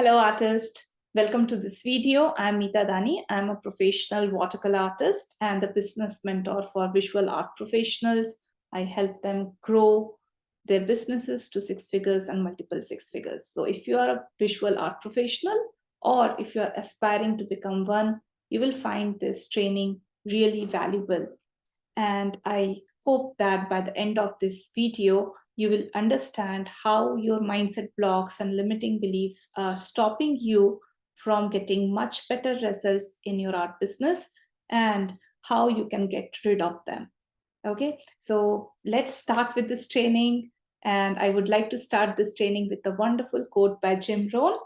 Hello artist, welcome to this video. I'm Meeta Dani. I'm a professional watercolor artist and a business mentor for visual art professionals. I help them grow their businesses to six figures and multiple six figures. So if you are a visual art professional or if you are aspiring to become one, you will find this training really valuable. And I hope that by the end of this video, you will understand how your mindset blocks and limiting beliefs are stopping you from getting much better results in your art business and how you can get rid of them. Okay, so let's start with this training. And I would like to start this training with a wonderful quote by Jim Rohn.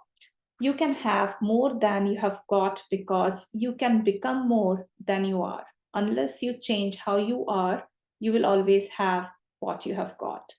You can have more than you have got because you can become more than you are. Unless you change how you are, you will always have what you have got.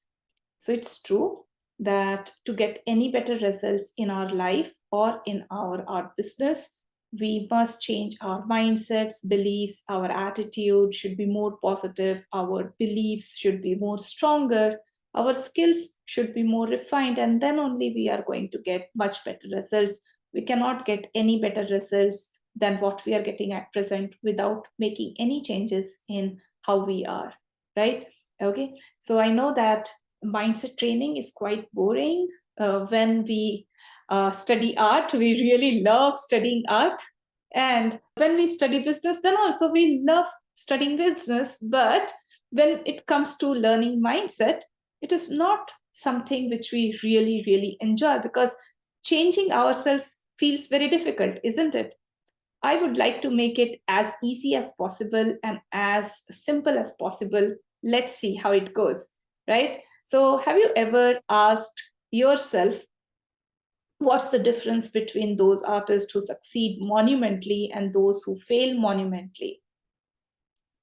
So it's true that to get any better results in our life or in our art business, we must change our mindsets, beliefs, our attitude should be more positive, our beliefs should be more stronger, our skills should be more refined, and then only we are going to get much better results. We cannot get any better results than what we are getting at present without making any changes in how we are, right? Okay, so I know that mindset training is quite boring. When we study art, we really love studying art. And when we study business, then also we love studying business. But when it comes to learning mindset, it is not something which we really, really enjoy because changing ourselves feels very difficult, isn't it? I would like to make it as easy as possible and as simple as possible. Let's see how it goes, right? So have you ever asked yourself, what's the difference between those artists who succeed monumentally and those who fail monumentally?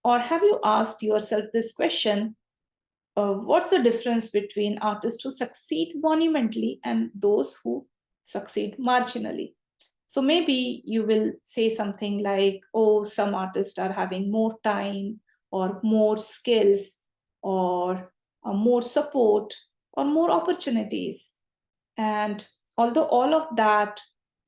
Or have you asked yourself this question, what's the difference between artists who succeed monumentally and those who succeed marginally? So maybe you will say something like, oh, some artists are having more time or more skills or more support or more opportunities. And although all of that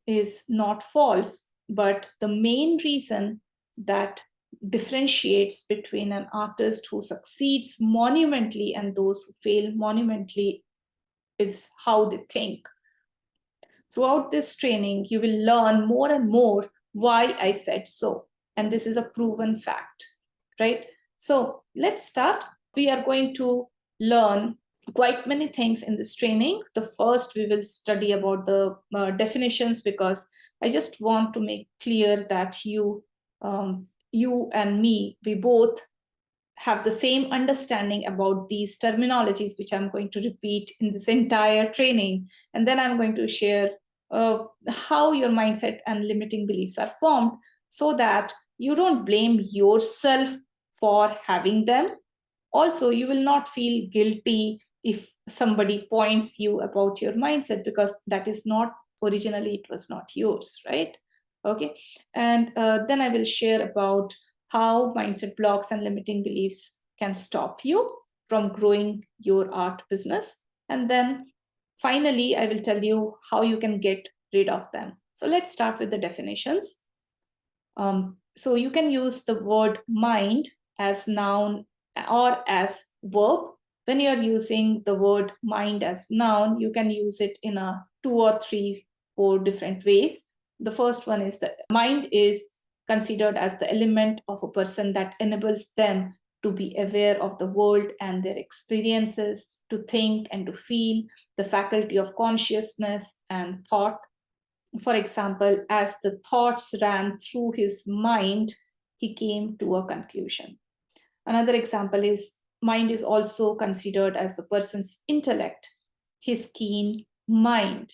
is not false, but the main reason that differentiates between an artist who succeeds monumentally and those who fail monumentally is how they think. Throughout this training, you will learn more and more why I said so. And this is a proven fact, right? So let's start. We are going to learn quite many things in this training. The first, we will study about the definitions because I just want to make clear that you and me, we both have the same understanding about these terminologies, which I'm going to repeat in this entire training. And then I'm going to share how your mindset and limiting beliefs are formed so that you don't blame yourself for having them. Also, you will not feel guilty if somebody points you about your mindset because that is not originally, it was not yours, right? Okay. And then I will share about how mindset blocks and limiting beliefs can stop you from growing your art business. And then finally, I will tell you how you can get rid of them. So let's start with the definitions. So you can use the word mind as noun or as verb. When you're using the word mind as noun, you can use it in a 2 or 3 or 4 different ways. The first one is that mind is considered as the element of a person that enables them to be aware of the world and their experiences, to think and to feel, the faculty of consciousness and thought. For example, as the thoughts ran through his mind, he came to a conclusion. Another example is mind is also considered as a person's intellect, his keen mind.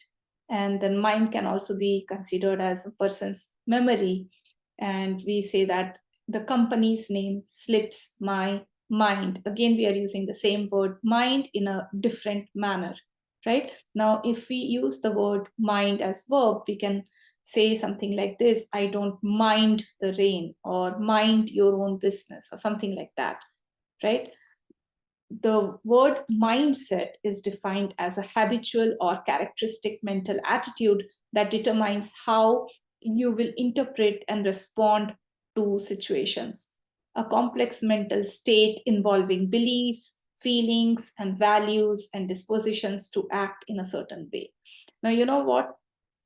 And then mind can also be considered as a person's memory. And we say that the company's name slips my mind. Again, we are using the same word mind in a different manner, right? Now, if we use the word mind as verb, we can say something like this: I don't mind the rain, or mind your own business, or something like that, right? the word mindset is defined as a habitual or characteristic mental attitude that determines how you will interpret and respond to situations. A complex mental state involving beliefs, feelings, and values and dispositions to act in a certain way. Now, you know what?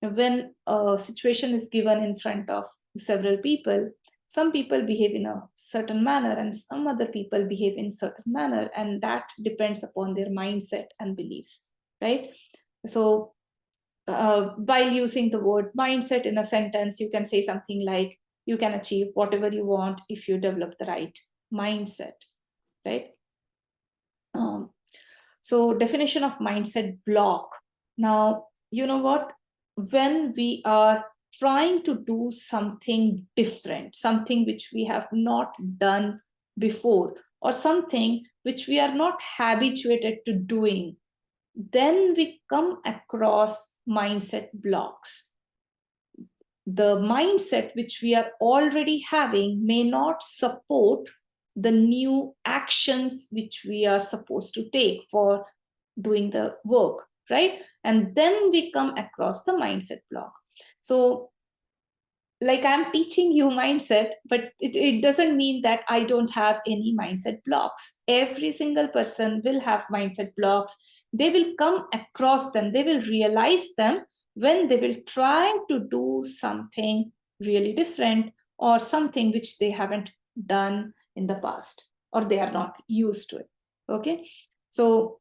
When a situation is given in front of several people, some people behave in a certain manner and some other people behave in certain manner, and that depends upon their mindset and beliefs, right? So while using the word mindset in a sentence, you can say something like, you can achieve whatever you want if you develop the right mindset, right? So definition of mindset block. Now, you know what? When we are trying to do something different, something which we have not done before, or something which we are not habituated to doing, then we come across mindset blocks. The mindset which we are already having may not support the new actions which we are supposed to take for doing the work, right? And then we come across the mindset block. So like, I'm teaching you mindset, but it doesn't mean that I don't have any mindset blocks. Every single person will have mindset blocks. They will come across them, they will realize them when they will try to do something really different or something which they haven't done in the past or they are not used to it. Okay, so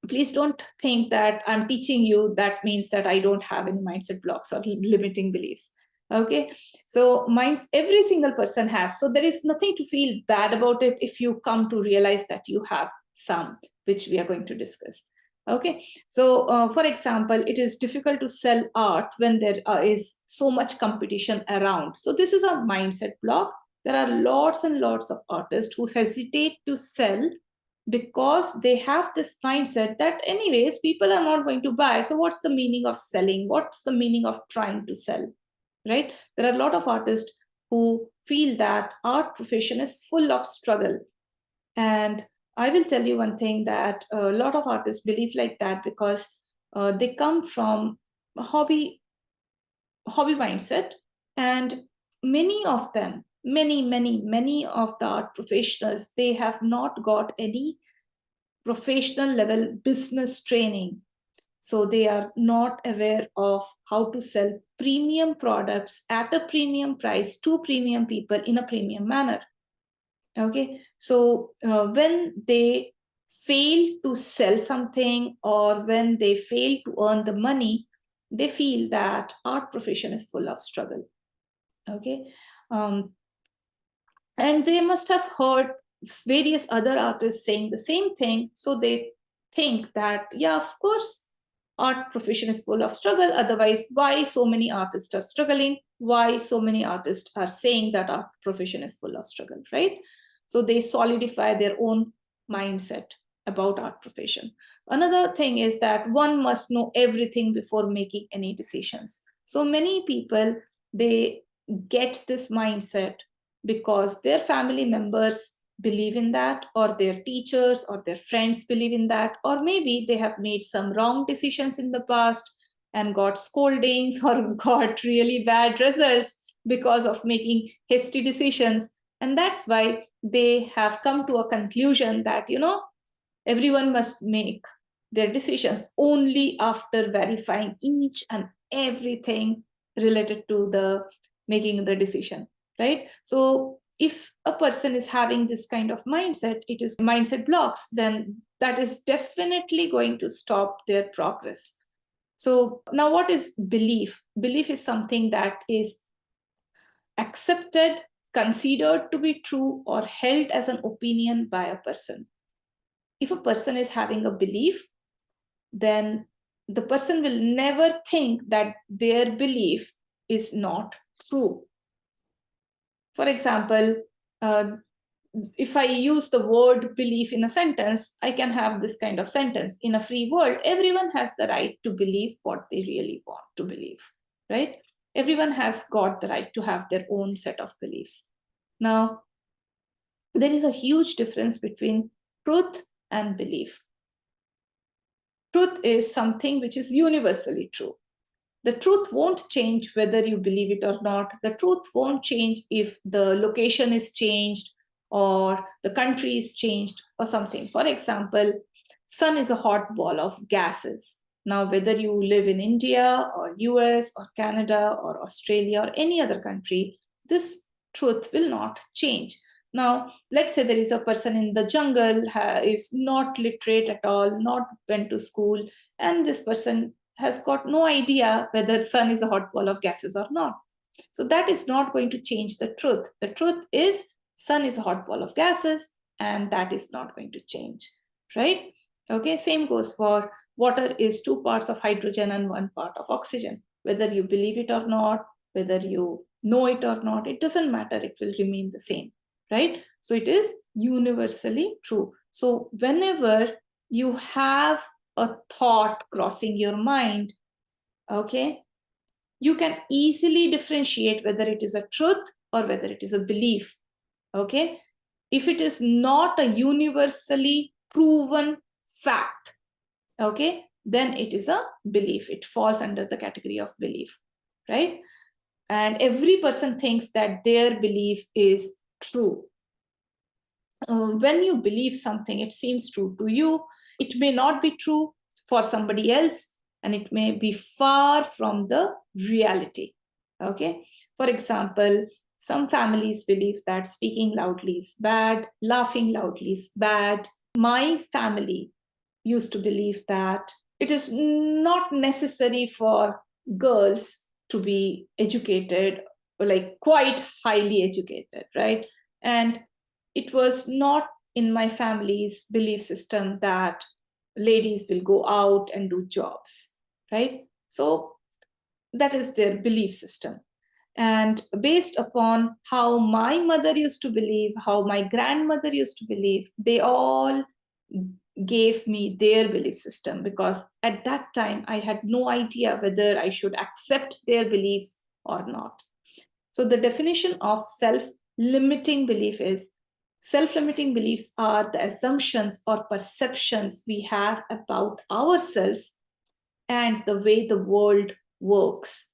please don't think that I'm teaching you, that means that I don't have any mindset blocks or limiting beliefs. Okay, so minds, every single person has. So there is nothing to feel bad about it if you come to realize that you have some, which we are going to discuss. Okay, so for example, it is difficult to sell art when there is so much competition around. So this is a mindset block. There are lots and lots of artists who hesitate to sell because they have this mindset that anyways people are not going to buy, so what's the meaning of selling, what's the meaning of trying to sell, right? There are a lot of artists who feel that art profession is full of struggle, and I will tell you one thing, that a lot of artists believe like that because they come from a hobby mindset, and many of them, many of the art professionals, they have not got any professional level business training. So they are not aware of how to sell premium products at a premium price to premium people in a premium manner. Okay, so when they fail to sell something or when they fail to earn the money, they feel that art profession is full of struggle. Okay, um, and they must have heard various other artists saying the same thing, so they think that, yeah, of course art profession is full of struggle, otherwise why so many artists are struggling, why so many artists are saying that art profession is full of struggle, right? So they solidify their own mindset about art profession. Another thing is that one must know everything before making any decisions. So many people, they get this mindset because their family members believe in that, or their teachers or their friends believe in that, or maybe they have made some wrong decisions in the past and got scoldings or got really bad results because of making hasty decisions. And that's why they have come to a conclusion that, you know, everyone must make their decisions only after verifying each and everything related to the making the decision, right? So if a person is having this kind of mindset, it is mindset blocks, then that is definitely going to stop their progress. So now, what is belief? Belief is something that is accepted, considered to be true, or held as an opinion by a person. If a person is having a belief, then the person will never think that their belief is not true. For example, if I use the word belief in a sentence, I can have this kind of sentence: in a free world, everyone has the right to believe what they really want to believe, right? Everyone has got the right to have their own set of beliefs. Now, there is a huge difference between Truth and belief. Truth is something which is universally true. The truth won't change whether you believe it or not. The truth won't change if the location is changed or the country is changed or something. For example, sun is a hot ball of gases. Now, whether you live in India or US or Canada or Australia or any other country, this truth will not change. Now, let's say there is a person in the jungle, is not literate at all, not went to school, and this person has got no idea whether sun is a hot ball of gases or not. So that is not going to change the truth. The truth is sun is a hot ball of gases, and that is not going to change, right? Okay, same goes for water is 2 parts of hydrogen and 1 part of oxygen. Whether you believe it or not, whether you know it or not, it doesn't matter, it will remain the same, right? So it is universally true. So whenever you have a thought crossing your mind, okay, you can easily differentiate whether it is a truth or whether it is a belief, okay? If it is not a universally proven fact, okay, then it is a belief. It falls under the category of belief, right? And every person thinks that their belief is true. When you believe something, it seems true to you. It may not be true for somebody else, and it may be far from the reality. Okay. For example, some families believe that speaking loudly is bad, laughing loudly is bad. My family used to believe that it is not necessary for girls to be educated, like quite highly educated, right? And it was not in my family's belief system that ladies will go out and do jobs, right? So that is their belief system. And based upon how my mother used to believe, how my grandmother used to believe, they all gave me their belief system, because at that time I had no idea whether I should accept their beliefs or not. So the definition of self-limiting belief is, self-limiting beliefs are the assumptions or perceptions we have about ourselves and the way the world works.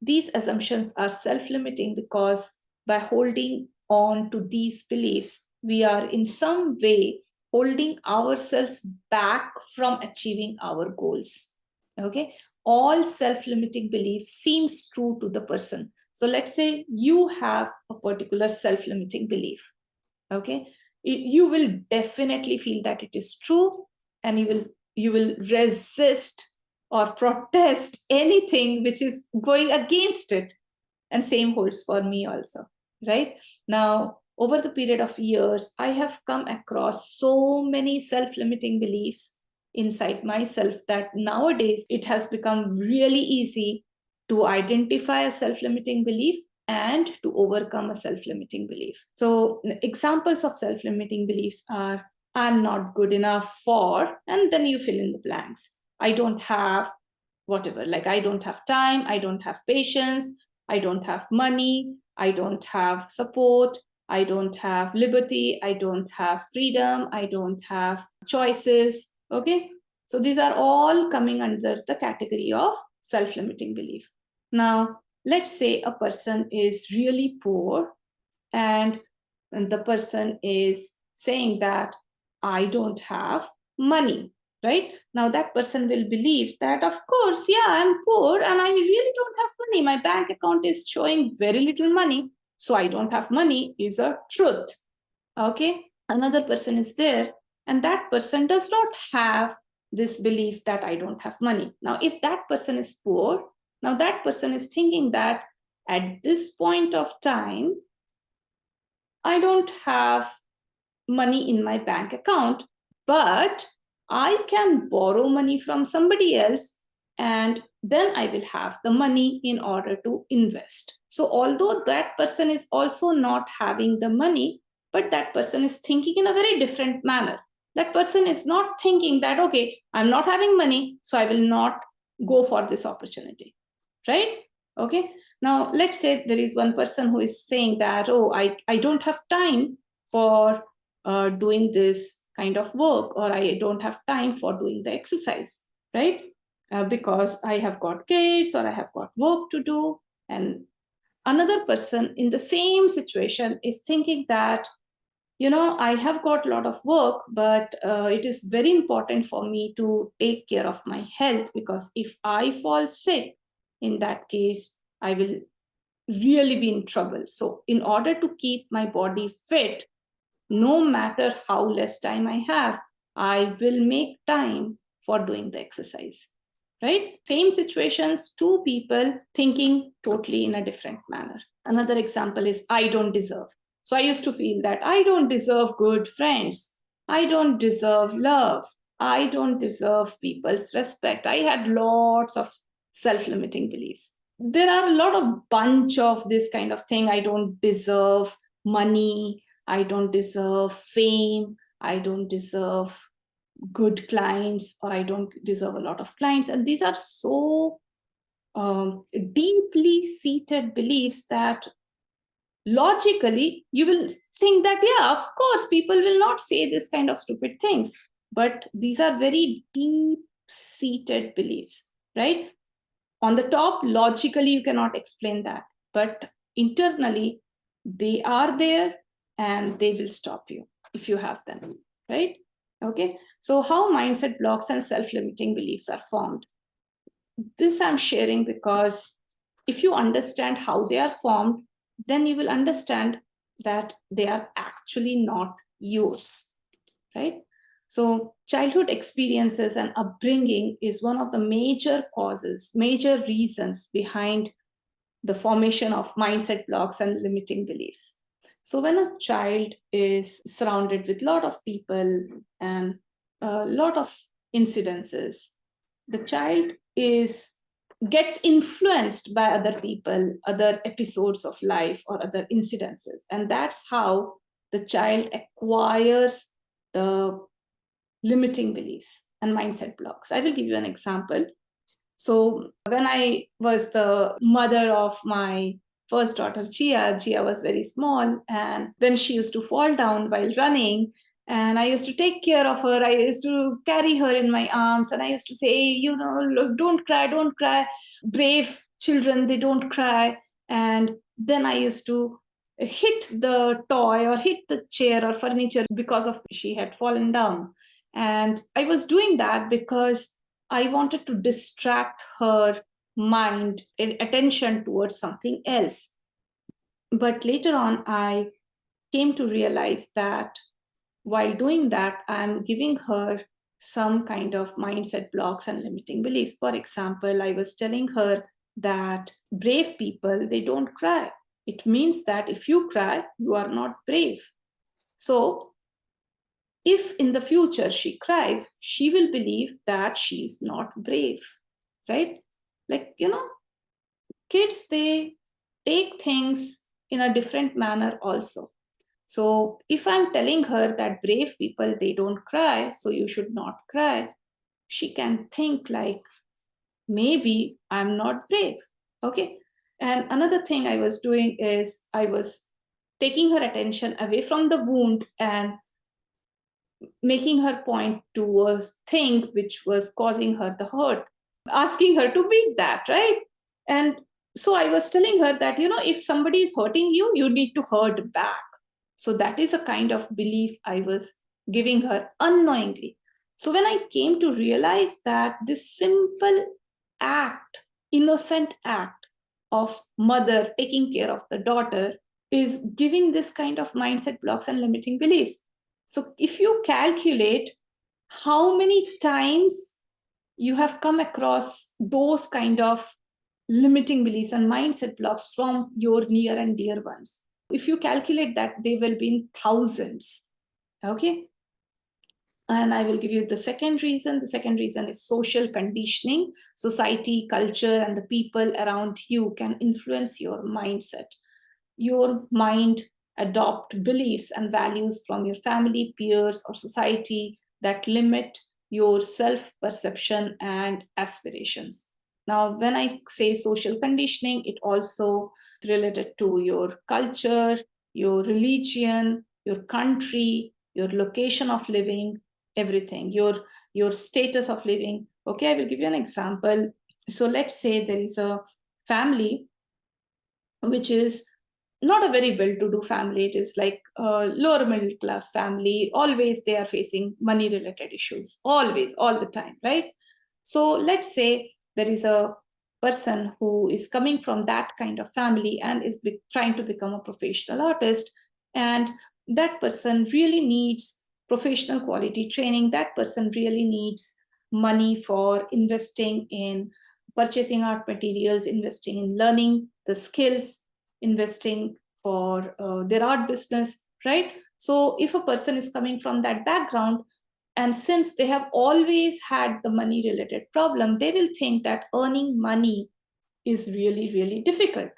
These assumptions are self-limiting because by holding on to these beliefs, we are in some way holding ourselves back from achieving our goals. Okay, all self-limiting beliefs seems true to the person. So let's say you have a particular self-limiting belief. Okay, you will definitely feel that it is true, and you will resist or protest anything which is going against it. And same holds for me also, right? Now, over the period of years, I have come across so many self-limiting beliefs inside myself that nowadays it has become really easy to identify a self-limiting belief and to overcome a self-limiting belief. So examples of self-limiting beliefs are, I'm not good enough for, and then you fill in the blanks. I don't have whatever, like I don't have time, I don't have patience, I don't have money, I don't have support, I don't have liberty, I don't have freedom, I don't have choices. Okay, so these are all coming under the category of self-limiting belief. Now, let's say a person is really poor, and the person is saying that I don't have money, right? Now that person will believe that, of course, yeah, I'm poor and I really don't have money. My bank account is showing very little money, so I don't have money is a truth. Okay, another person is there, and that person does not have this belief that I don't have money. Now, if that person is poor, now that person is thinking that at this point of time, I don't have money in my bank account, but I can borrow money from somebody else, and then I will have the money in order to invest. So although that person is also not having the money, but that person is thinking in a very different manner. That person is not thinking that, okay, I'm not having money, so I will not go for this opportunity, right? Okay, now let's say there is one person who is saying that, oh, I don't have time for doing this kind of work, or I don't have time for doing the exercise, right? Because I have got kids or I have got work to do. And another person in the same situation is thinking that, I have got a lot of work, but it is very important for me to take care of my health, because if I fall sick, in that case, I will really be in trouble. So in order to keep my body fit, no matter how less time I have, I will make time for doing the exercise, right? Same situations, two people thinking totally in a different manner. Another example is I don't deserve. So I used to feel that I don't deserve good friends. I don't deserve love. I don't deserve people's respect. I had lots of self-limiting beliefs. There are a lot of bunch of this kind of thing. I don't deserve money. I don't deserve fame. I don't deserve good clients, or I don't deserve a lot of clients. And these are so deeply seated beliefs that logically you will think that, yeah, of course, people will not say this kind of stupid things. But these are very deep seated beliefs, right? On the top, logically, you cannot explain that. But internally, they are there and they will stop you if you have them, right? Okay. So, how mindset blocks and self limiting beliefs are formed? This I'm sharing because if you understand how they are formed, then you will understand that they are actually not yours, right? So childhood experiences and upbringing is one of the major causes, major reasons behind the formation of mindset blocks and limiting beliefs. So when a child is surrounded with a lot of people and a lot of incidences, the child gets influenced by other people, other episodes of life, or other incidences. And that's how the child acquires the limiting beliefs and mindset blocks. I will give you an example. So when I was the mother of my first daughter, Gia was very small, and then she used to fall down while running. And I used to take care of her. I used to carry her in my arms, and I used to say, look, don't cry, don't cry. Brave children, they don't cry. And then I used to hit the toy or hit the chair or furniture because of she had fallen down. And I was doing that because I wanted to distract her mind and attention towards something else. But later on, I came to realize that while doing that, I'm giving her some kind of mindset blocks and limiting beliefs. For example, I was telling her that brave people, they don't cry. It means that if you cry, you are not brave. So if in the future she cries, she will believe that she's not brave, right? Like, kids, they take things in a different manner also. So if I'm telling her that brave people, they don't cry, so you should not cry, she can think like, maybe I'm not brave. Okay. And another thing I was doing is I was taking her attention away from the wound and making her point to a thing which was causing her the hurt, asking her to beat that, right? And so I was telling her that, if somebody is hurting you, you need to hurt back. So that is a kind of belief I was giving her unknowingly. So when I came to realize that this simple act, innocent act of mother taking care of the daughter is giving this kind of mindset blocks and limiting beliefs. So if you calculate how many times you have come across those kind of limiting beliefs and mindset blocks from your near and dear ones, if you calculate that, they will be in thousands. Okay. And I will give you the second reason. The second reason is social conditioning. Society, culture, and the people around you can influence your mindset. Your mind adopt beliefs and values from your family, peers, or society that limit your self-perception and aspirations. Now, when I say social conditioning, it also is related to your culture, your religion, your country, your location of living, everything, your status of living. Okay, I will give you an example. So let's say there is a family which is not a very well-to-do family. It is like a lower middle class family. Always they are facing money related issues, always, all the time, right? So let's say there is a person who is coming from that kind of family and is trying to become a professional artist, and that person really needs professional quality training. That person really needs money for investing in purchasing art materials, investing in learning the skills, investing for their art business, right? So if a person is coming from that background, and since they have always had the money related problem, they will think that earning money is really, really difficult.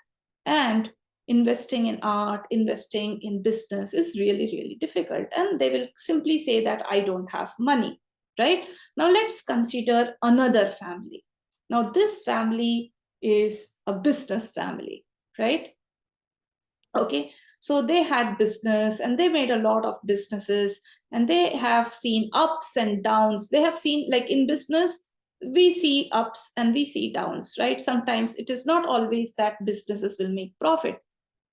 And investing in art, investing in business is really, really difficult. And they will simply say that I don't have money, right? Now let's consider another family. Now this family is a business family, right? Okay, so they had business and they made a lot of businesses, and they have seen ups and downs. They have seen, like in business, we see ups and we see downs, right? Sometimes it is not always that businesses will make profit.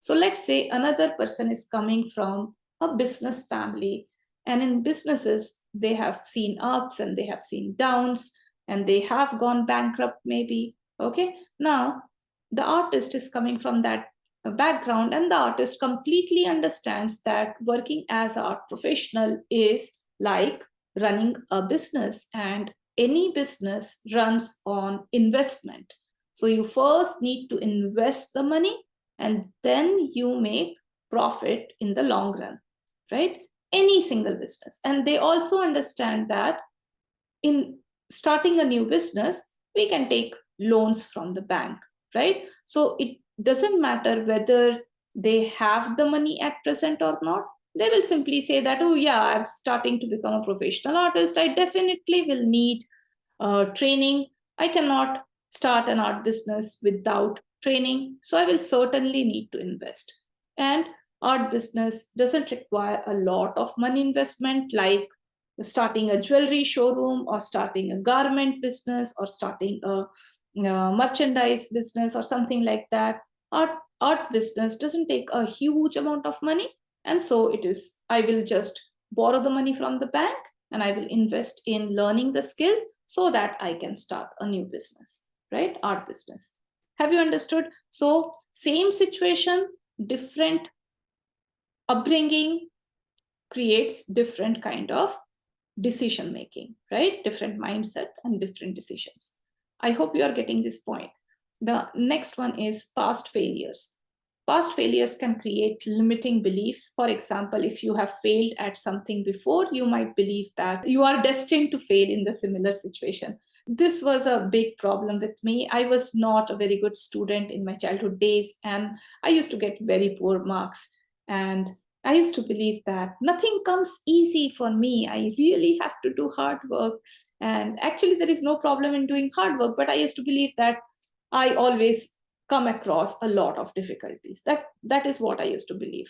So let's say another person is coming from a business family, and in businesses they have seen ups and they have seen downs, and they have gone bankrupt maybe. Okay, now the artist is coming from that background, and the artist completely understands that working as an art professional is like running a business, and any business runs on investment. So you first need to invest the money, and then you make profit in the long run, right? Any single business. And they also understand that in starting a new business, we can take loans from the bank, right? So it doesn't matter whether they have the money at present or not. They will simply say that, oh yeah, I'm starting to become a professional artist, I definitely will need training. I cannot start an art business without training, so I will certainly need to invest. And art business doesn't require a lot of money investment, like starting a jewelry showroom or starting a garment business or starting a merchandise business or something like that. Art business doesn't take a huge amount of money, and so it is, I will just borrow the money from the bank and I will invest in learning the skills so that I can start a new business, right? Art business. Have you understood? So same situation, different upbringing creates different kind of decision making, right? Different mindset and different decisions. I hope you are getting this point. The next one is past failures. Past failures can create limiting beliefs. For example, if you have failed at something before, you might believe that you are destined to fail in the similar situation. This was a big problem with me. I was not a very good student in my childhood days, and I used to get very poor marks. And I used to believe that nothing comes easy for me. I really have to do hard work. And actually, there is no problem in doing hard work, but I used to believe that I always come across a lot of difficulties. That is what I used to believe.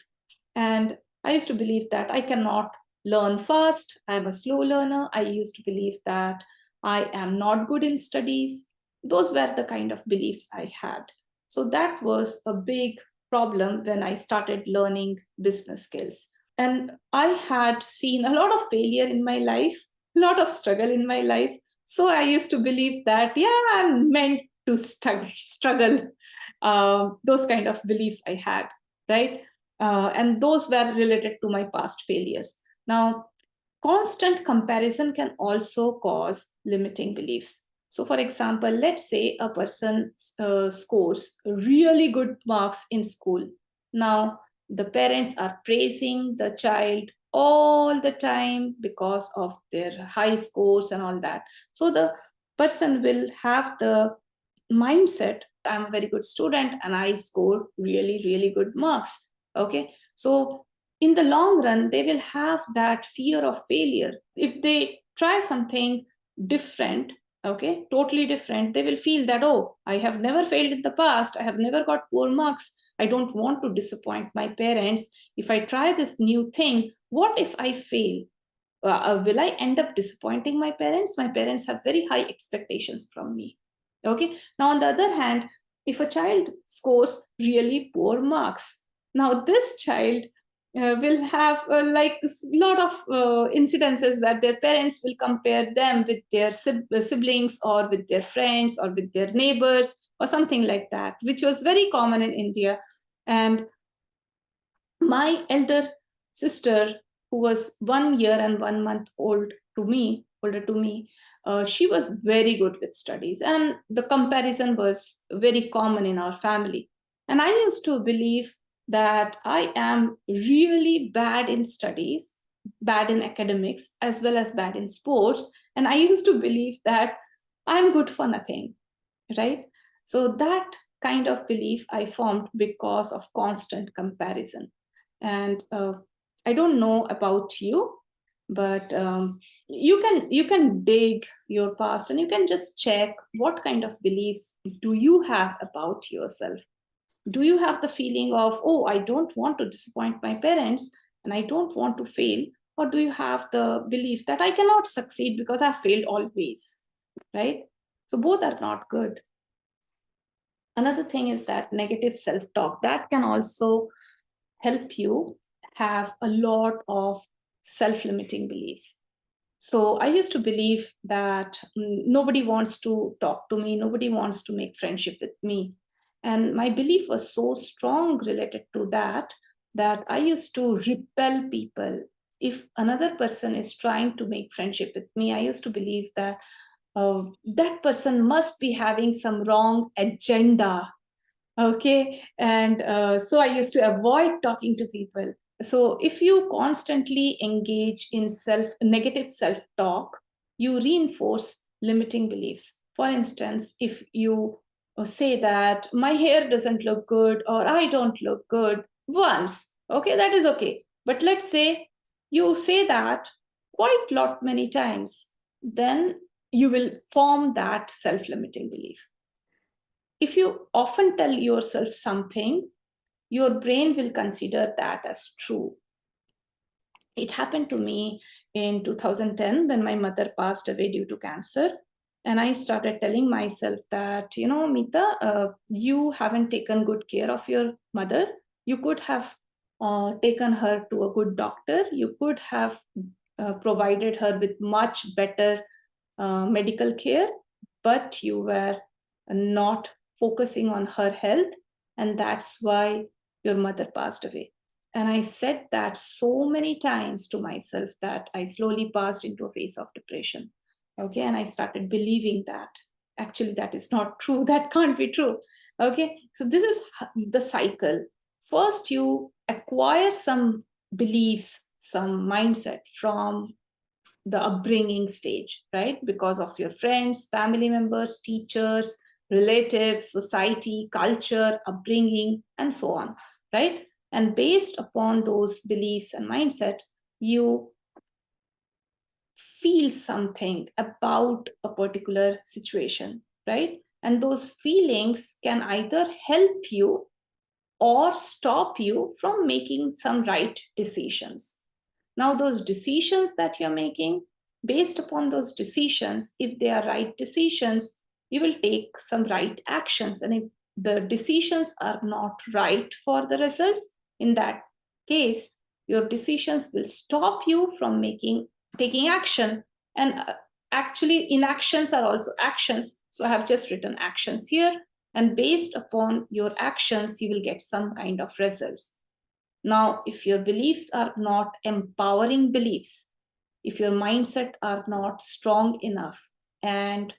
And I used to believe that I cannot learn fast. I'm a slow learner. I used to believe that I am not good in studies. Those were the kind of beliefs I had. So that was a big problem when I started learning business skills. And I had seen a lot of failure in my life, a lot of struggle in my life. So I used to believe that, yeah, I'm meant to struggle. Those kind of beliefs I had, right? And those were related to my past failures. Now, constant comparison can also cause limiting beliefs. So, for example, let's say a person scores really good marks in school. Now, the parents are praising the child all the time because of their high scores and all that. So, the person will have the mindset, I'm a very good student and I score really, really good marks. Okay. So in the long run, they will have that fear of failure. If they try something different, okay, totally different, they will feel that, oh, I have never failed in the past. I have never got poor marks. I don't want to disappoint my parents. If I try this new thing, What if I fail? Will I end up disappointing my parents? My parents have very high expectations from me. Okay. Now, on the other hand, if a child scores really poor marks, now this child will have like a lot of incidences where their parents will compare them with their siblings or with their friends or with their neighbors or something like that, which was very common in India. And my elder sister, who was 1 year and 1 month older to me, she was very good with studies, and the comparison was very common in our family. And I used to believe that I am really bad in studies, bad in academics, as well as bad in sports. And I used to believe that I'm good for nothing, right? So that kind of belief I formed because of constant comparison. And I don't know about you, but you can dig your past and you can just check what kind of beliefs do you have about yourself. Do you have the feeling of, oh, I don't want to disappoint my parents and I don't want to fail? Or do you have the belief that I cannot succeed because I've failed always, right? So both are not good. Another thing is that negative self-talk that can also help you have a lot of self-limiting beliefs. So I used to believe that nobody wants to talk to me, nobody wants to make friendship with me. And my belief was so strong related to that, that I used to repel people. If another person is trying to make friendship with me, I used to believe that that person must be having some wrong agenda. Okay. And so I used to avoid talking to people. So if you constantly engage in negative self-talk, you reinforce limiting beliefs. For instance, if you say that my hair doesn't look good or I don't look good once, okay, that is okay. But let's say you say that quite lot many times, then you will form that self-limiting belief. If you often tell yourself something, your brain will consider that as true. It happened to me in 2010 when my mother passed away due to cancer. And I started telling myself that, Meeta, you haven't taken good care of your mother. You could have taken her to a good doctor. You could have provided her with much better medical care, but you were not focusing on her health. And that's why your mother passed away. And I said that so many times to myself that I slowly passed into a phase of depression. Okay. And I started believing that. Actually, that is not true. That can't be true. Okay. So this is the cycle. First, you acquire some beliefs, some mindset from the upbringing stage, right? Because of your friends, family members, teachers, relatives, society, culture, upbringing, and so on, right? And based upon those beliefs and mindset, you feel something about a particular situation, right? And those feelings can either help you or stop you from making some right decisions. Now, those decisions that you're making, based upon those decisions, if they are right decisions, you will take some right actions. And if the decisions are not right for the results, in that case, your decisions will stop you from taking action. And actually, inactions are also actions. So I have just written actions here. And based upon your actions, you will get some kind of results. Now, if your beliefs are not empowering beliefs, if your mindset are not strong enough and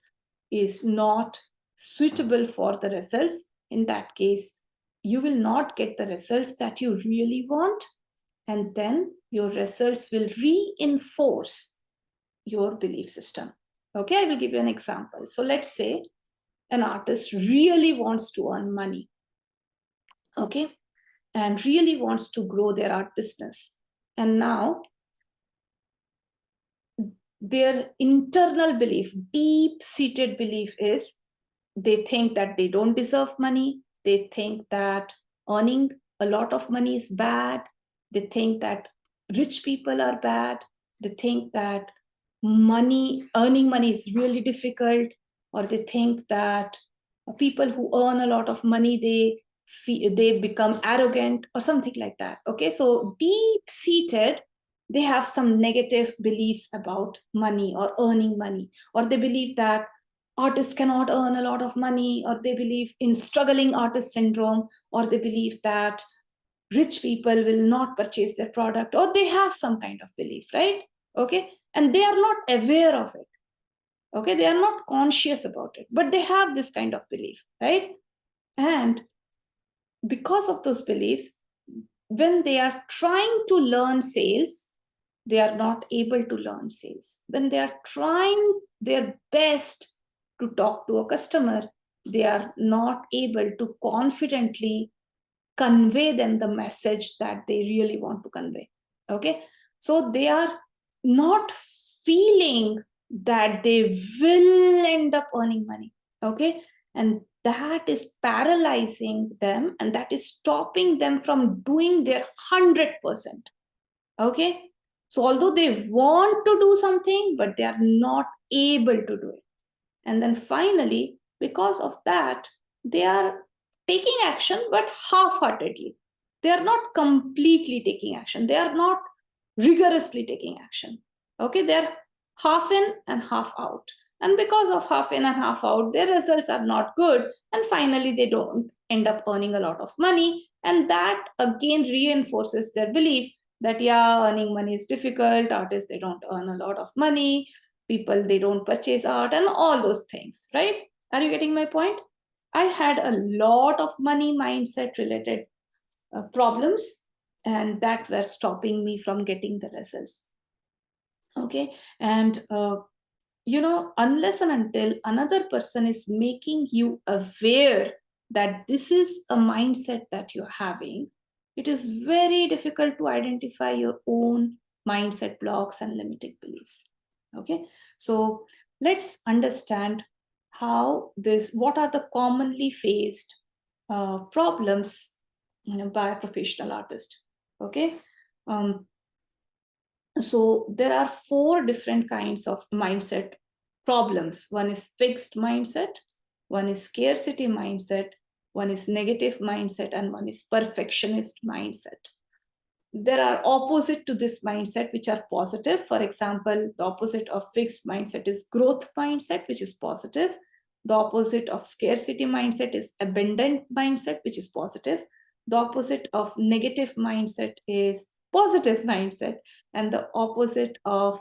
is not suitable for the results, in that case, you will not get the results that you really want. And then your results will reinforce your belief system. Okay, I will give you an example. So let's say an artist really wants to earn money, okay, and really wants to grow their art business. And now their internal belief, deep seated belief is they think that they don't deserve money. They think that earning a lot of money is bad. They think that rich people are bad. They think that earning money is really difficult, or they think that people who earn a lot of money, they become arrogant or something like that. Okay, so deep seated, they have some negative beliefs about money or earning money, or they believe that artists cannot earn a lot of money, or they believe in struggling artist syndrome, or they believe that rich people will not purchase their product, or they have some kind of belief, right? Okay, and they are not aware of it. Okay, they are not conscious about it, but they have this kind of belief, right? And because of those beliefs, when they are trying to learn sales, they are not able to learn sales. When they are trying their best to talk to a customer, they are not able to confidently convey them the message that they really want to convey. Okay, so they are not feeling that they will end up earning money. Okay, and that is paralyzing them, and that is stopping them from doing their 100%. Okay, so although they want to do something, but they are not able to do it. And then finally, because of that, they are taking action, but half-heartedly. They are not completely taking action. They are not rigorously taking action. Okay, they're half in and half out. And because of half in and half out, their results are not good. And finally, they don't end up earning a lot of money. And that again reinforces their belief that, yeah, earning money is difficult. Artists, they don't earn a lot of money. People, they don't purchase art, and all those things, right? Are you getting my point? I had a lot of money mindset related problems, and that were stopping me from getting the results. Okay, and unless and until another person is making you aware that this is a mindset that you're having, it is very difficult to identify your own mindset blocks and limiting beliefs. Okay, so let's understand what are the commonly faced problems by a professional artist. Okay, so there are 4 different kinds of mindset problems. One is fixed mindset, one is scarcity mindset, one is negative mindset, and one is perfectionist mindset. There are opposite to this mindset which are positive. For example, the opposite of fixed mindset is growth mindset, which is positive. The opposite of scarcity mindset is abundant mindset, which is positive. The opposite of negative mindset is positive mindset. And the opposite of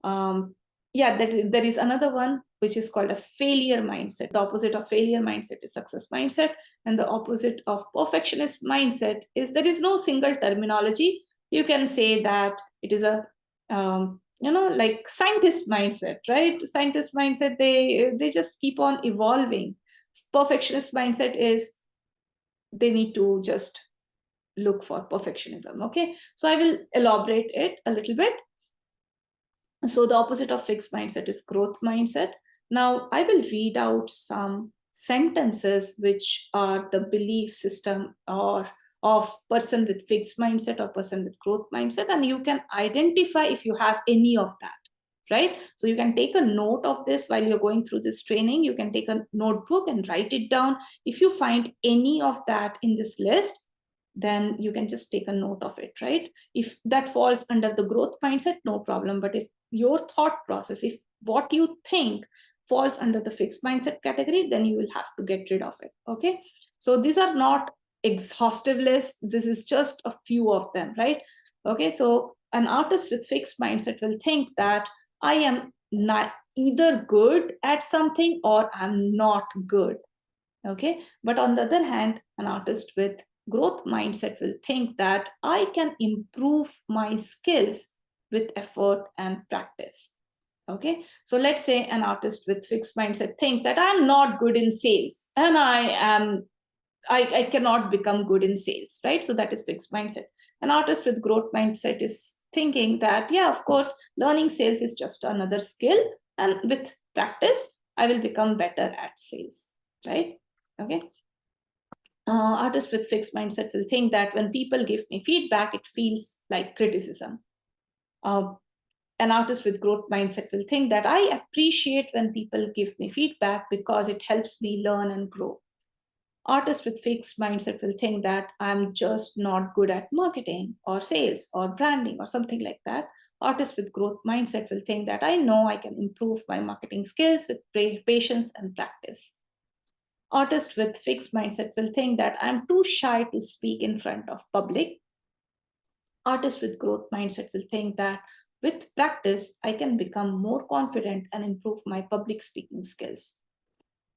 there is another one which is called as failure mindset. The opposite of failure mindset is success mindset, and the opposite of perfectionist mindset is, there is no single terminology. You can say that it is a like scientist mindset, right? Scientist mindset, they just keep on evolving. Perfectionist mindset is they need to just look for perfectionism. Okay, so I will elaborate it a little bit. So the opposite of fixed mindset is growth mindset. Now I will read out some sentences which are the belief system or of person with fixed mindset or person with growth mindset, and you can identify if you have any of that, right? So you can take a note of this while you're going through this training. You can take a notebook and write it down. If you find any of that in this list, then you can just take a note of it, right? If that falls under the growth mindset, no problem. But if your thought process, if what you think falls under the fixed mindset category, then you will have to get rid of it. Okay, so these are not exhaustive list. This is just a few of them, right? Okay, so an artist with fixed mindset will think that I am not either good at something or I'm not good. Okay, but on the other hand, an artist with growth mindset will think that I can improve my skills with effort and practice. Okay, so let's say an artist with fixed mindset thinks that I'm not good in sales and I cannot become good in sales, right? So that is fixed mindset. An artist with growth mindset is thinking that, yeah, of course, learning sales is just another skill, and with practice I will become better at sales, right? Okay, artists with fixed mindset will think that when people give me feedback, it feels like criticism. An artist with growth mindset will think that I appreciate when people give me feedback because it helps me learn and grow. Artists with fixed mindset will think that I'm just not good at marketing or sales or branding or something like that. Artists with growth mindset will think that I know I can improve my marketing skills with patience and practice. Artists with fixed mindset will think that I'm too shy to speak in front of public. Artists with growth mindset will think that with practice, I can become more confident and improve my public speaking skills.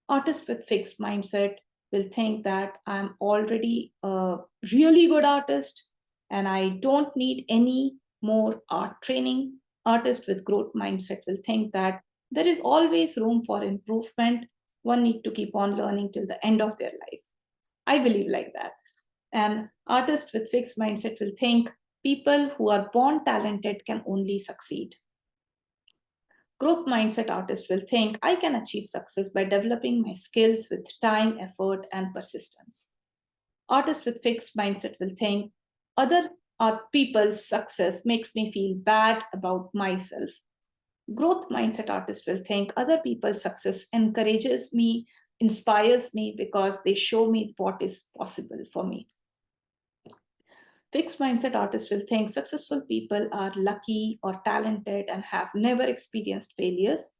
Artists with fixed mindset will think that I'm already a really good artist and I don't need any more art training. Artists with growth mindset will think that there is always room for improvement. One need to keep on learning till the end of their life. I believe like that. And artists with fixed mindset will think people who are born talented can only succeed. Growth mindset artists will think I can achieve success by developing my skills with time, effort, and persistence. Artists with fixed mindset will think other people's success makes me feel bad about myself. Growth mindset artists will think other people's success encourages me, inspires me because they show me what is possible for me. Fixed mindset artists will think successful people are lucky or talented and have never experienced failures.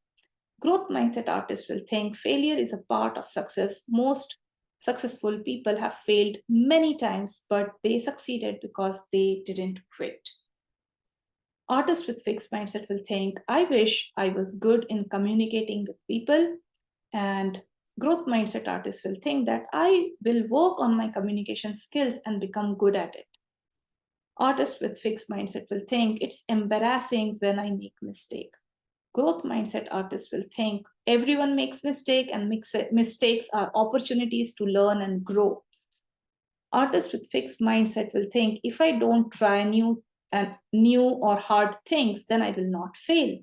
Growth mindset artists will think failure is a part of success. Most successful people have failed many times, but they succeeded because they didn't quit. Artists with fixed mindset will think, I wish I was good in communicating with people. And growth mindset artists will think that I will work on my communication skills and become good at it. Artists with fixed mindset will think it's embarrassing when I make mistake. Growth mindset artists will think everyone makes mistake and mistakes are opportunities to learn and grow. Artists with fixed mindset will think if I don't try new or hard things, then I will not fail.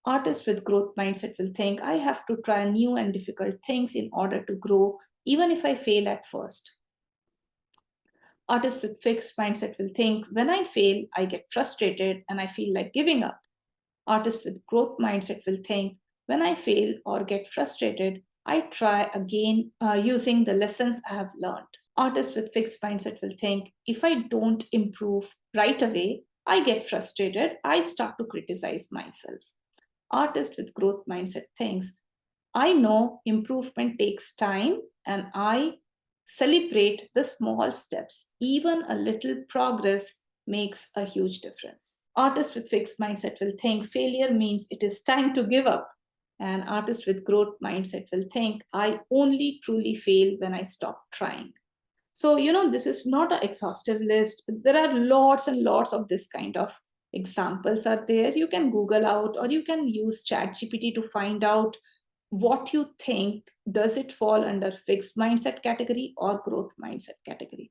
Artists with growth mindset will think I have to try new and difficult things in order to grow, even if I fail at first. Artists with fixed mindset will think when I fail, I get frustrated and I feel like giving up. Artists with growth mindset will think when I fail or get frustrated, I try again using the lessons I have learned. Artists with fixed mindset will think if I don't improve right away, I get frustrated, I start to criticize myself. Artist with growth mindset thinks I know improvement takes time and I celebrate the small steps. Even a little progress makes a huge difference. Artists with fixed mindset will think failure means it is time to give up. And artists with growth mindset will think I only truly fail when I stop trying. So, this is not an exhaustive list. There are lots and lots of this kind of examples are there. You can Google out or you can use ChatGPT to find out what you think. Does it fall under fixed mindset category or growth mindset category?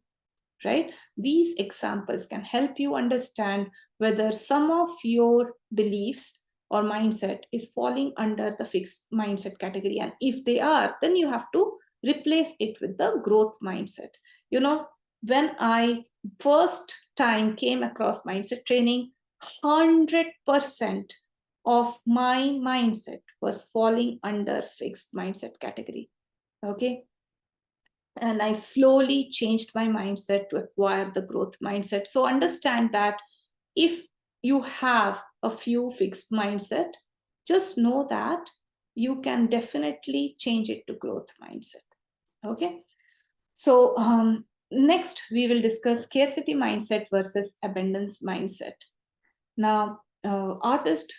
Right? These examples can help you understand whether some of your beliefs or mindset is falling under the fixed mindset category. And if they are, then you have to replace it with the growth mindset. When I first time came across mindset training, 100% of my mindset was falling under fixed mindset category. Okay. And I slowly changed my mindset to acquire the growth mindset. So understand that if you have a few fixed mindset, just know that you can definitely change it to growth mindset. Okay. So next we will discuss scarcity mindset versus abundance mindset. Now, artists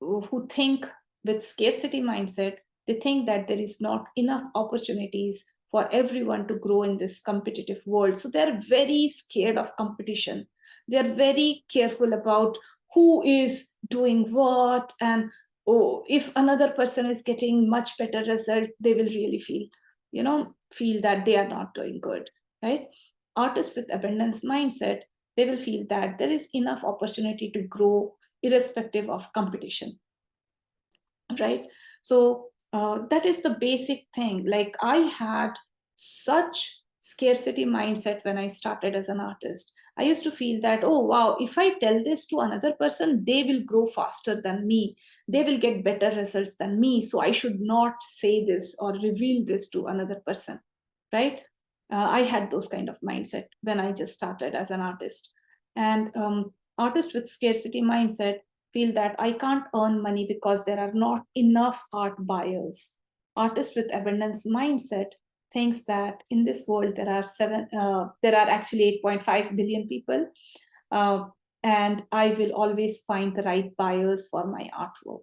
who think with scarcity mindset, they think that there is not enough opportunities for everyone to grow in this competitive world. So they're very scared of competition. They're very careful about who is doing what, and if another person is getting much better result, they will really feel that they are not doing good, right? Artists with abundance mindset, they will feel that there is enough opportunity to grow irrespective of competition, right? So that is the basic thing. Like I had such scarcity mindset when I started as an artist. I used to feel that, oh, wow, if I tell this to another person, they will grow faster than me. They will get better results than me. So I should not say this or reveal this to another person, right? I had those kind of mindset when I just started as an artist. And artists with scarcity mindset feel that I can't earn money because there are not enough art buyers. Artists with abundance mindset thinks that in this world there are actually 8.5 billion people, uh, and I will always find the right buyers for my artwork.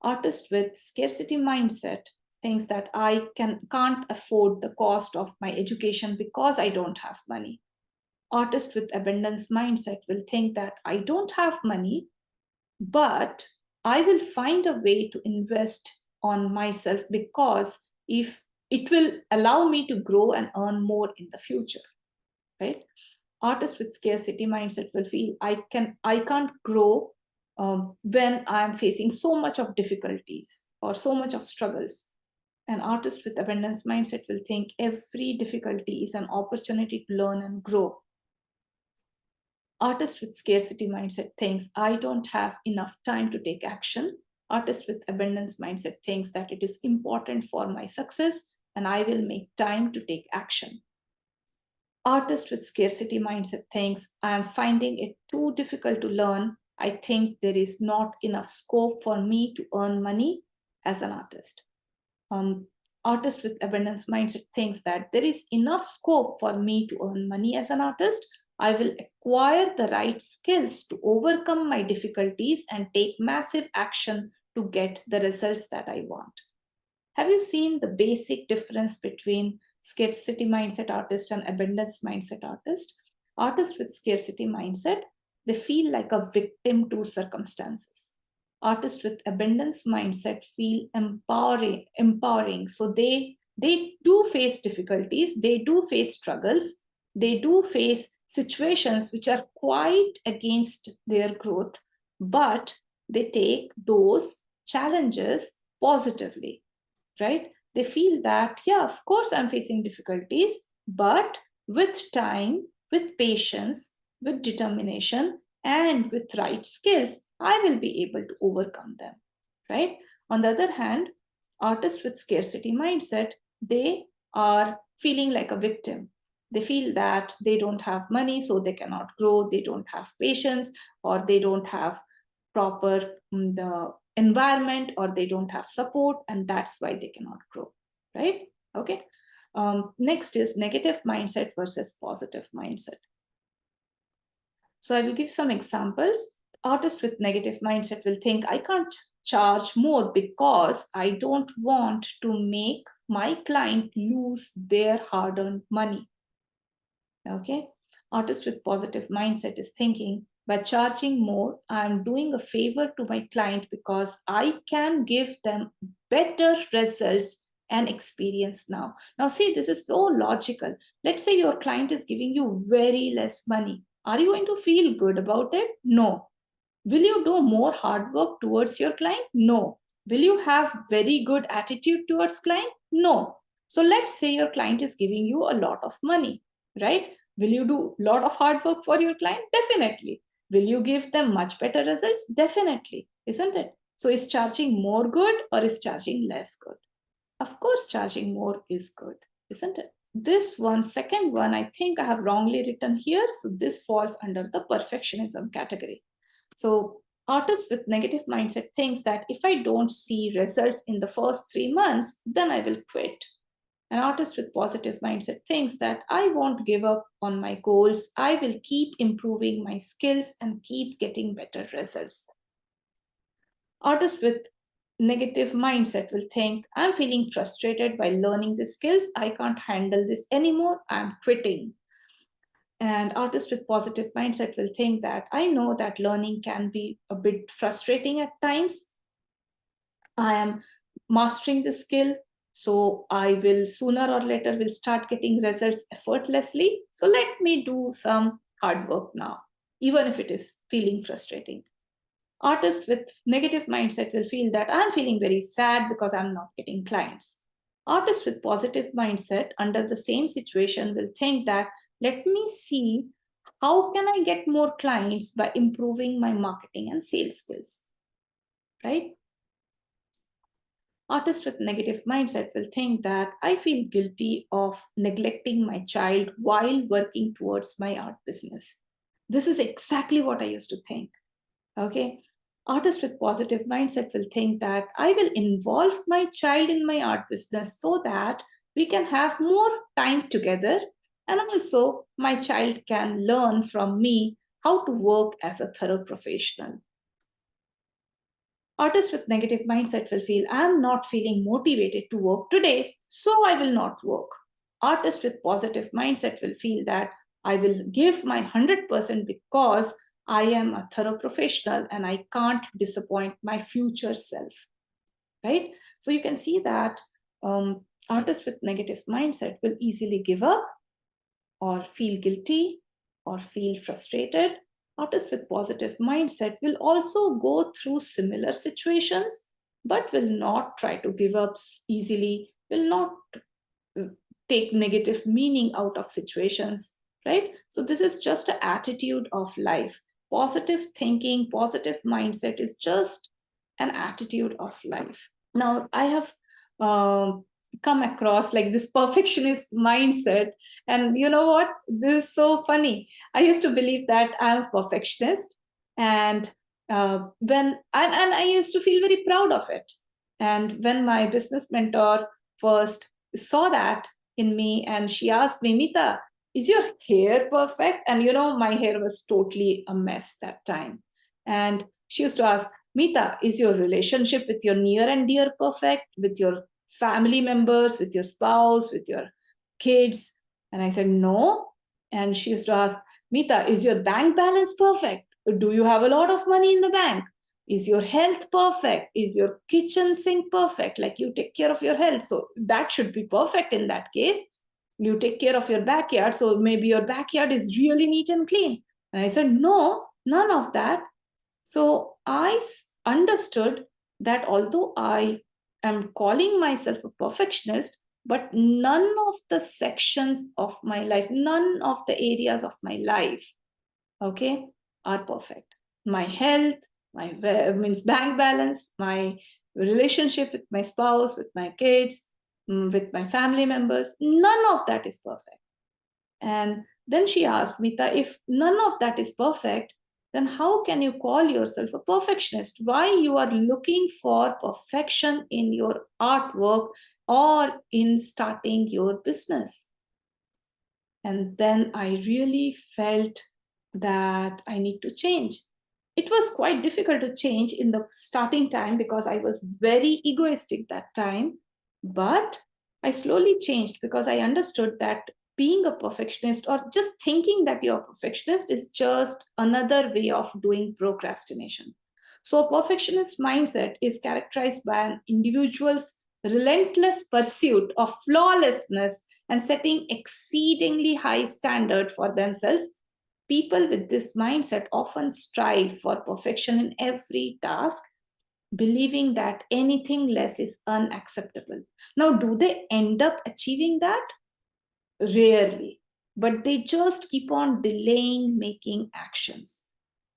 Artist with scarcity mindset thinks that I can't afford the cost of my education because I don't have money. Artist with abundance mindset will think that I don't have money, but I will find a way to invest on myself because if it will allow me to grow and earn more in the future, right? Artists with scarcity mindset will feel I can't grow when I'm facing so much of difficulties or so much of struggles. An artist with abundance mindset will think every difficulty is an opportunity to learn and grow. Artist with scarcity mindset thinks I don't have enough time to take action. Artist with abundance mindset thinks that it is important for my success and I will make time to take action. Artist with scarcity mindset thinks I am finding it too difficult to learn. I think there is not enough scope for me to earn money as an artist. Um, Artist with abundance mindset thinks that there is enough scope for me to earn money as an artist. I will acquire the right skills to overcome my difficulties and take massive action to get the results that I want. Have you seen the basic difference between scarcity mindset artist and abundance mindset artist? Artists with scarcity mindset, they feel like a victim to circumstances. Artists with abundance mindset feel empowering. So they do face difficulties, they do face struggles, they do face situations which are quite against their growth, but they take those challenges positively, right? They feel that, yeah, of course, I'm facing difficulties, but with time, with patience, with determination, and with right skills, I will be able to overcome them, right? On the other hand, artists with scarcity mindset, they are feeling like a victim. They feel that they don't have money, so they cannot grow, they don't have patience, or they don't have proper the environment, or they don't have support, and that's why they cannot grow, right? Okay. Next is negative mindset versus positive mindset. So I will give some examples. Artists with negative mindset will think I can't charge more because I don't want to make my client lose their hard-earned money. Okay. Artist with positive mindset is thinking by charging more, I'm doing a favor to my client because I can give them better results and experience now. Now, see, this is so logical. Let's say your client is giving you very less money. Are you going to feel good about it? No. Will you do more hard work towards your client? No. Will you have very good attitude towards client? No. So let's say your client is giving you a lot of money, right? Will you do a lot of hard work for your client? Definitely. Will you give them much better results? Definitely, isn't it? So is charging more good or is charging less good? Of course, charging more is good, isn't it? This one, second one, I think I have wrongly written here. So this falls under the perfectionism category. So artists with negative mindset thinks that if I don't see results in the first 3 months, then I will quit. An artist with positive mindset thinks that I won't give up on my goals. I will keep improving my skills and keep getting better results. Artists with negative mindset will think I'm feeling frustrated while learning the skills. I can't handle this anymore. I'm quitting. And artists with positive mindset will think that I know that learning can be a bit frustrating at times. I am mastering the skill, so I will sooner or later will start getting results effortlessly. So let me do some hard work now, even if it is feeling frustrating. Artists with negative mindset will feel that I'm feeling very sad because I'm not getting clients. Artists with positive mindset under the same situation will think that let me see How can I get more clients by improving my marketing and sales skills? Right? Artists with negative mindset will think that I feel guilty of neglecting my child while working towards my art business. This is exactly what I used to think. Okay. Artists with positive mindset will think that I will involve my child in my art business so that we can have more time together, and also my child can learn from me how to work as a thorough professional. Artists with negative mindset will feel, I'm not feeling motivated to work today, so I will not work. Artists with positive mindset will feel that I will give my 100% because I am a thorough professional and I can't disappoint my future self. Right? So you can see that artists with negative mindset will easily give up or feel guilty or feel frustrated. Artists with positive mindset will also go through similar situations, but will not try to give up easily, will not take negative meaning out of situations, right? So this is just an attitude of life. Positive thinking, positive mindset is just an attitude of life. Now, I have come across like this perfectionist mindset. And you know what? This is so funny. I used to believe that I'm a perfectionist. And and I used to feel very proud of it. And when my business mentor first saw that in me, and she asked me, Meeta, is your hair perfect? And my hair was totally a mess that time. And she used to ask, Meeta, is your relationship with your near and dear perfect? With your family members, with your spouse, with your kids? And I said, no. And she used to ask, Meeta, is your bank balance perfect? Do you have a lot of money in the bank? Is your health perfect? Is your kitchen sink perfect? Like you take care of your health. So that should be perfect in that case. You take care of your backyard. So maybe your backyard is really neat and clean. And I said, no, none of that. So I understood that although I am calling myself a perfectionist, but none of the sections of my life, none of the areas of my life, okay, are perfect. My health, my means bank balance, my relationship with my spouse, with my kids, with my family members, none of that is perfect. And then she asked, Meeta, if none of that is perfect, then how can you call yourself a perfectionist? Why you are looking for perfection in your artwork or in starting your business? And then I really felt that I need to change. It was quite difficult to change in the starting time because I was very egoistic that time. But I slowly changed because I understood that being a perfectionist or just thinking that you're a perfectionist is just another way of doing procrastination. So, a perfectionist mindset is characterized by an individual's relentless pursuit of flawlessness and setting exceedingly high standard for themselves. People with this mindset often strive for perfection in every task, believing that anything less is unacceptable. Now, do they end up achieving that? Rarely, but they just keep on delaying making actions,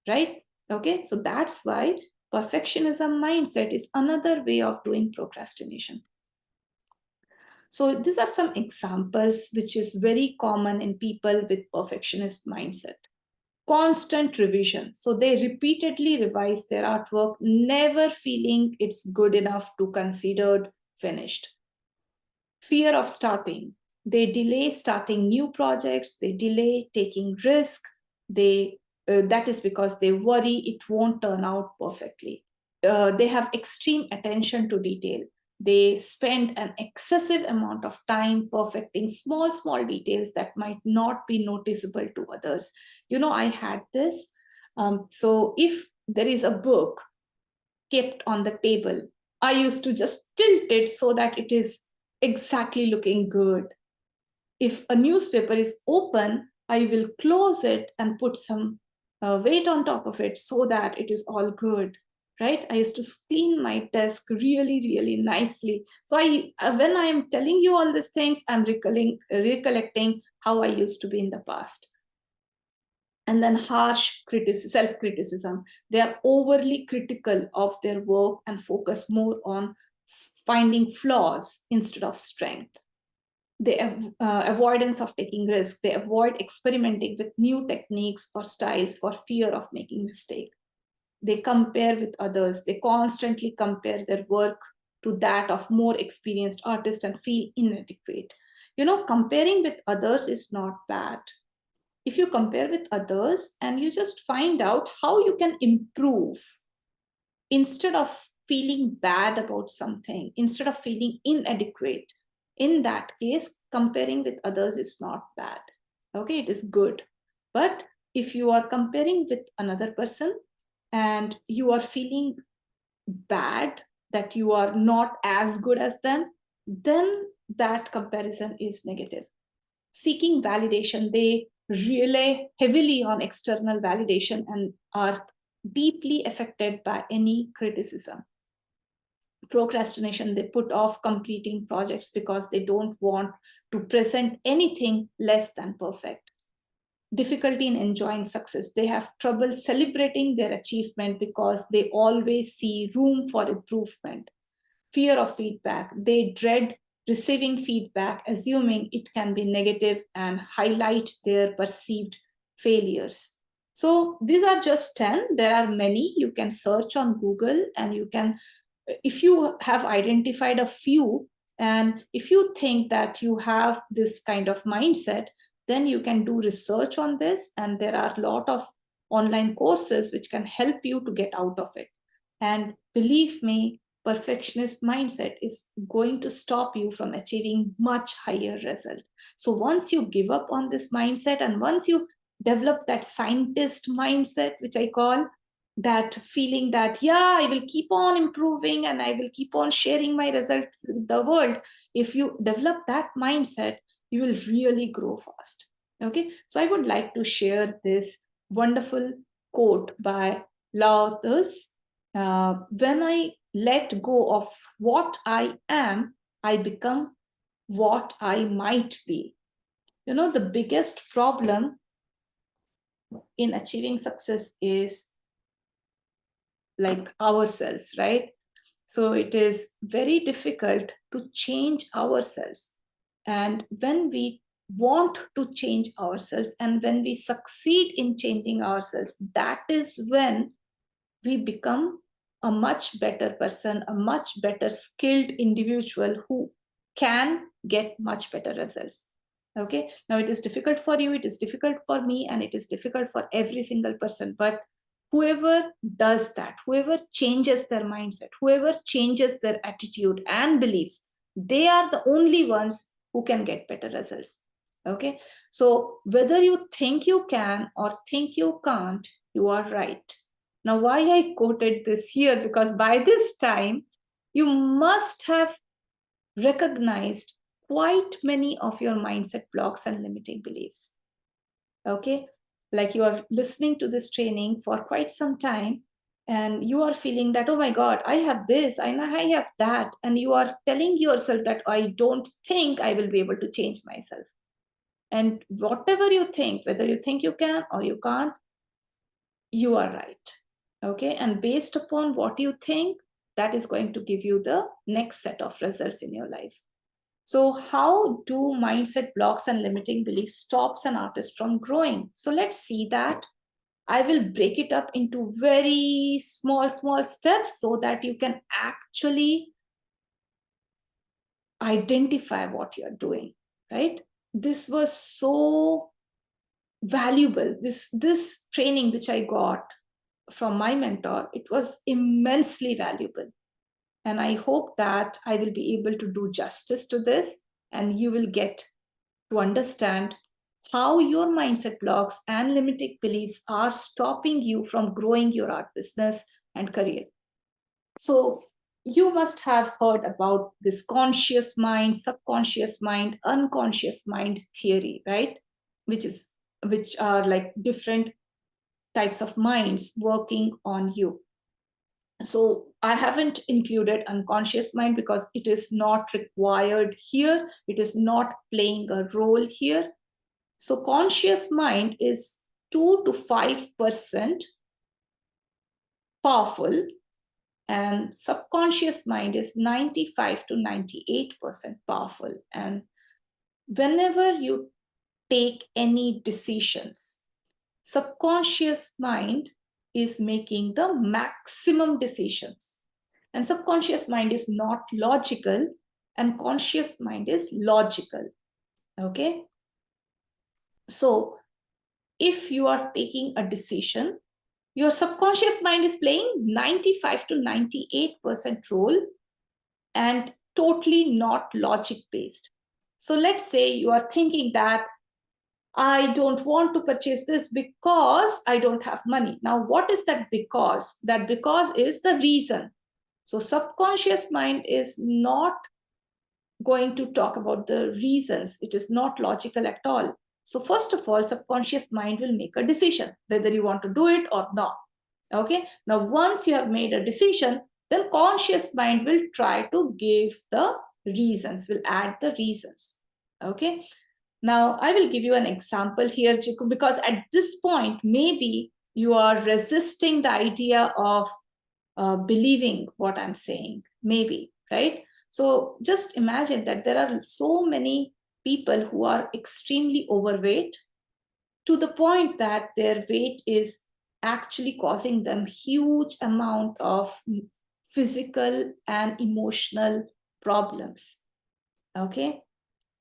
right? Okay, so that's why perfectionism mindset is another way of doing procrastination. So these are some examples which is very common in people with perfectionist mindset. Constant revision. So they repeatedly revise their artwork, never feeling it's good enough to considered finished. Fear of starting. They delay starting new projects, they delay taking risk, that is because they worry it won't turn out perfectly. They have extreme attention to detail. They spend an excessive amount of time perfecting small details that might not be noticeable to others. I had this. So if there is a book kept on the table, I used to just tilt it so that it is exactly looking good. If a newspaper is open, I will close it and put some weight on top of it so that it is all good, right? I used to clean my desk really, really nicely. So when I am telling you all these things, I'm recollecting how I used to be in the past. And then harsh self-criticism. They are overly critical of their work and focus more on finding flaws instead of strength. They avoidance of taking risks. They avoid experimenting with new techniques or styles for fear of making mistake. They compare with others. They constantly compare their work to that of more experienced artists and feel inadequate. Comparing with others is not bad. If you compare with others and you just find out how you can improve instead of feeling bad about something, instead of feeling inadequate, in that case, comparing with others is not bad. Okay, it is good. But if you are comparing with another person and you are feeling bad that you are not as good as them, then that comparison is negative. Seeking validation, they rely heavily on external validation and are deeply affected by any criticism. Procrastination, they put off completing projects because they don't want to present anything less than perfect. Difficulty in enjoying success, they have trouble celebrating their achievement because they always see room for improvement. Fear of feedback, they dread receiving feedback, assuming it can be negative and highlight their perceived failures. So these are just 10. There are many. You can search on Google and you can, if you have identified a few, and if you think that you have this kind of mindset, then you can do research on this. And there are a lot of online courses which can help you to get out of it. And believe me, perfectionist mindset is going to stop you from achieving much higher result. So once you give up on this mindset and once you develop that scientist mindset, which I call, that feeling that, yeah, I will keep on improving and I will keep on sharing my results with the world. If you develop that mindset, you will really grow fast. Okay, so I would like to share this wonderful quote by Lao Tzu. When I let go of what I am, I become what I might be. The biggest problem in achieving success is like ourselves, right? So it is very difficult to change ourselves. And when we want to change ourselves and when we succeed in changing ourselves, that is when we become a much better person, a much better skilled individual who can get much better results. Okay, now it is difficult for you, it is difficult for me, and it is difficult for every single person. But whoever does that, whoever changes their mindset, whoever changes their attitude and beliefs, they are the only ones who can get better results. Okay, so whether you think you can or think you can't, you are right. Now, why I quoted this here? Because by this time, you must have recognized quite many of your mindset blocks and limiting beliefs. Okay, like you are listening to this training for quite some time and you are feeling that, oh my God, I have this, I have that. And you are telling yourself that I don't think I will be able to change myself. And whatever you think, whether you think you can or you can't, you are right. Okay, and based upon what you think, that is going to give you the next set of results in your life. So how do mindset blocks and limiting beliefs stops an artist from growing? So let's see that. I will break it up into very small steps so that you can actually identify what you're doing, right? This was so valuable. This training which I got from my mentor, it was immensely valuable. And I hope that I will be able to do justice to this and you will get to understand how your mindset blocks and limiting beliefs are stopping you from growing your art business and career. So you must have heard about this conscious mind, subconscious mind, unconscious mind theory, right? Which are like different types of minds working on you. So I haven't included unconscious mind because it is not required here. It is not playing a role here. So conscious mind is 2 to 5% powerful, and subconscious mind is 95 to 98% powerful. And whenever you take any decisions, subconscious mind is making the maximum decisions. And subconscious mind is not logical, and conscious mind is logical. Okay? So if you are taking a decision, your subconscious mind is playing 95 to 98% role and totally not logic based. So let's say you are thinking that I don't want to purchase this because I don't have money. Now, what is that because? That because is the reason. So subconscious mind is not going to talk about the reasons. It is not logical at all. So first of all, subconscious mind will make a decision whether you want to do it or not. Okay. Now, once you have made a decision, then conscious mind will try to give the reasons, will add the reasons. Okay. Now, I will give you an example here, Jiku, because at this point, maybe you are resisting the idea of believing what I'm saying, maybe, right? So just imagine that there are so many people who are extremely overweight to the point that their weight is actually causing them huge amount of physical and emotional problems. Okay.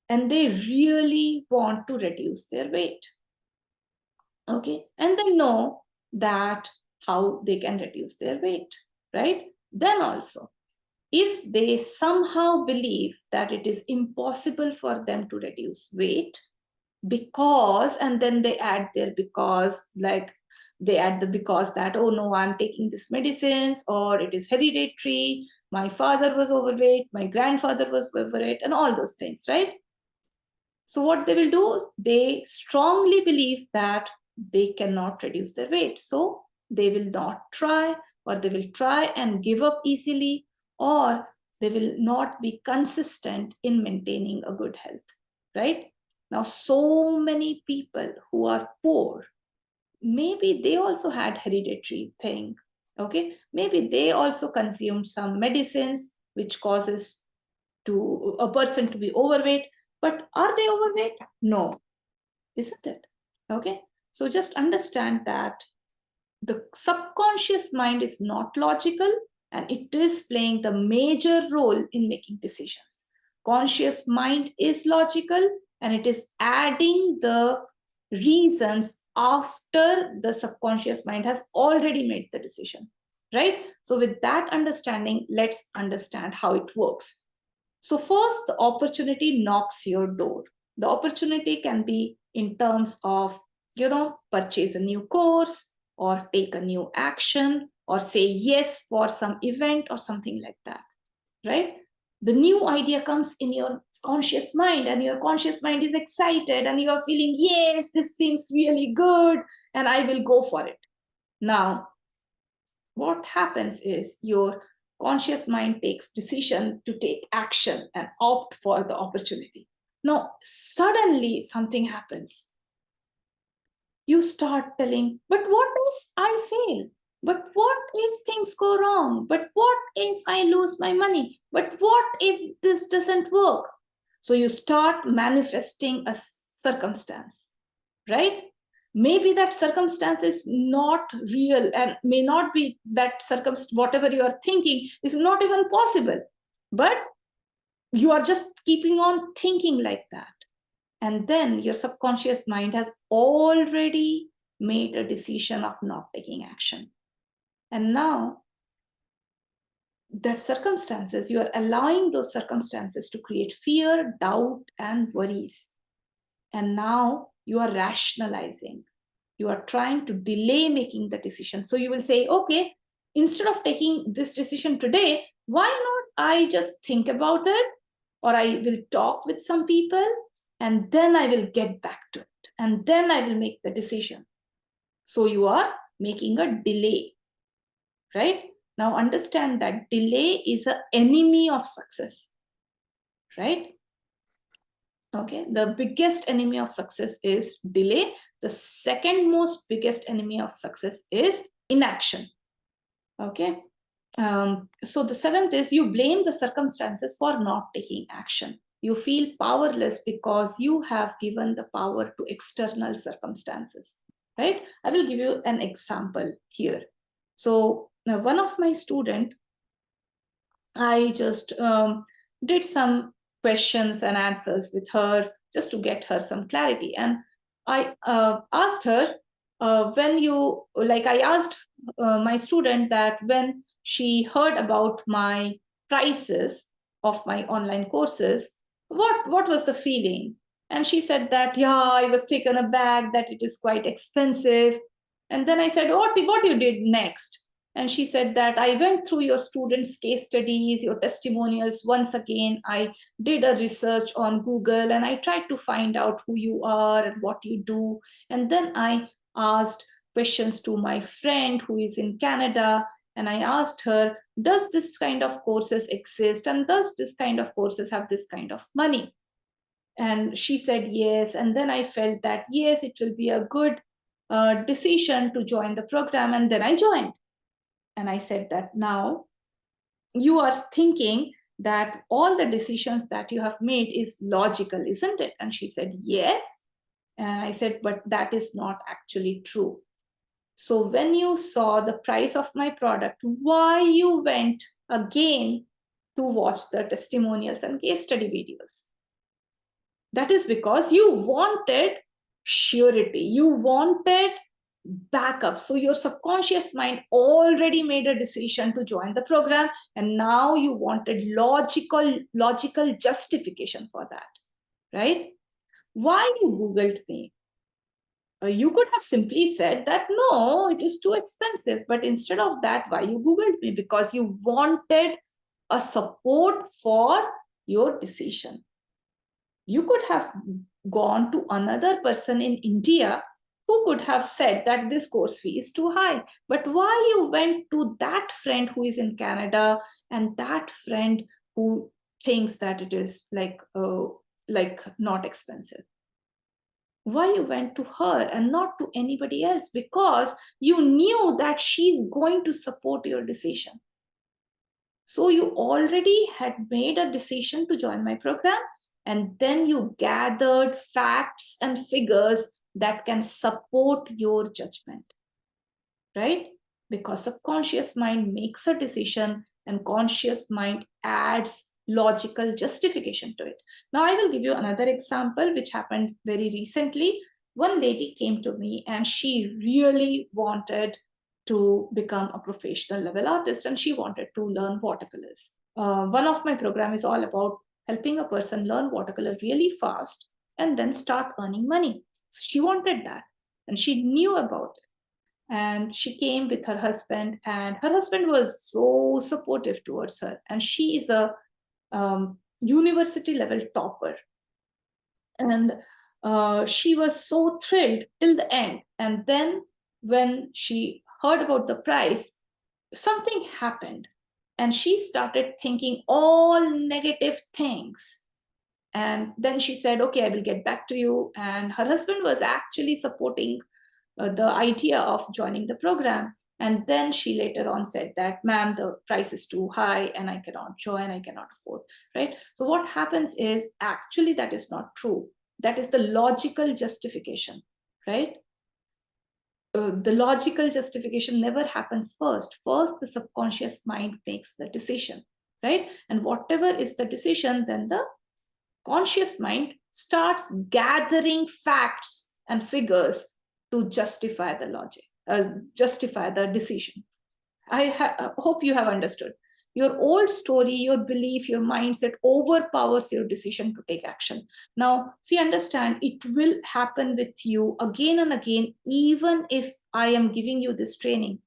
And they really want to reduce their weight. Okay. And they know that how they can reduce their weight, right? Then also, if they somehow believe that it is impossible for them to reduce weight because, and then they add their because, like they add the because that, oh no, I'm taking this medicines, or it is hereditary, my father was overweight, my grandfather was overweight, and all those things, right? So what they will do is they strongly believe that they cannot reduce their weight. So they will not try, or they will try and give up easily, or they will not be consistent in maintaining a good health, right? Now, so many people who are poor, maybe they also had hereditary thing, okay? Maybe they also consumed some medicines which causes to a person to be overweight, but are they overweight? No, isn't it? Okay, so just understand that the subconscious mind is not logical, and it is playing the major role in making decisions. Conscious mind is logical, and it is adding the reasons after the subconscious mind has already made the decision, right? So with that understanding, let's understand how it works. So first, the opportunity knocks your door. The opportunity can be in terms of, purchase a new course, or take a new action, or say yes for some event or something like that, right? The new idea comes in your conscious mind, and your conscious mind is excited, and you are feeling, yes, this seems really good, and I will go for it. Now, what happens is your conscious mind takes decision to take action and opt for the opportunity. Now, suddenly something happens. You start telling, but what if I fail? But what if things go wrong? But what if I lose my money? But what if this doesn't work? So you start manifesting a circumstance, right? Maybe that circumstance is not real, and may not be that circumstance, whatever you are thinking is not even possible, but you are just keeping on thinking like that. And then your subconscious mind has already made a decision of not taking action. And now that circumstances, you are allowing those circumstances to create fear, doubt, and worries. And now you are rationalizing. You are trying to delay making the decision. So you will say, okay, instead of taking this decision today, why not I just think about it, or I will talk with some people, and then I will get back to it, and then I will make the decision. So you are making a delay, right? Now understand that delay is an enemy of success, right? Okay, the biggest enemy of success is delay. The second most biggest enemy of success is inaction. Okay, so the seventh is you blame the circumstances for not taking action. You feel powerless because you have given the power to external circumstances, right? I will give you an example here. So now one of my student, I just did some questions and answers with her just to get her some clarity. And I asked her I asked my student that when she heard about my prices of my online courses, what was the feeling? And she said that, yeah, I was taken aback that it is quite expensive. And then I said, what you did next? And she said that I went through your students' case studies, your testimonials once again. I did a research on Google and I tried to find out who you are and what you do. And then I asked questions to my friend who is in Canada. And I asked her, does this kind of courses exist? And does this kind of courses have this kind of money? And she said yes. And then I felt that, yes, it will be a good decision to join the program. And then I joined. And I said that now you are thinking that all the decisions that you have made is logical, isn't it? And she said, yes. And I said, but that is not actually true. So when you saw the price of my product, why you went again to watch the testimonials and case study videos? That is because you wanted surety. You wanted backup. So your subconscious mind already made a decision to join the program, and now you wanted logical justification for that, right? Why you Googled me? You could have simply said that no, it is too expensive. But instead of that, why you Googled me? Because you wanted a support for your decision. You could have gone to another person in India who could have said that this course fee is too high. But why you went to that friend who is in Canada and that friend who thinks that it is like not expensive? Why you went to her and not to anybody else? Because you knew that she's going to support your decision. So you already had made a decision to join my program, and then you gathered facts and figures that can support your judgment, right? Because subconscious mind makes a decision and conscious mind adds logical justification to it. Now I will give you another example which happened very recently. One lady came to me and she really wanted to become a professional level artist and she wanted to learn watercolors. One of my program is all about helping a person learn watercolor really fast and then start earning money. So she wanted that and she knew about it. And she came with her husband, and her husband was so supportive towards her. And she is a university level topper. And she was so thrilled till the end. And then when she heard about the price, something happened. And she started thinking all negative things. And then she said, okay, I will get back to you. And her husband was actually supporting the idea of joining the program. And then she later on said that, ma'am, the price is too high and I cannot join, I cannot afford, right? So what happens is actually that is not true. That is the logical justification, right? The logical justification never happens first. First, the subconscious mind makes the decision, right? And whatever is the decision, then the conscious mind starts gathering facts and figures to justify the logic, justify the decision. I hope you have understood. Your old story, your belief, your mindset overpowers your decision to take action. Now, see, understand, it will happen with you again and again, even if I am giving you this training,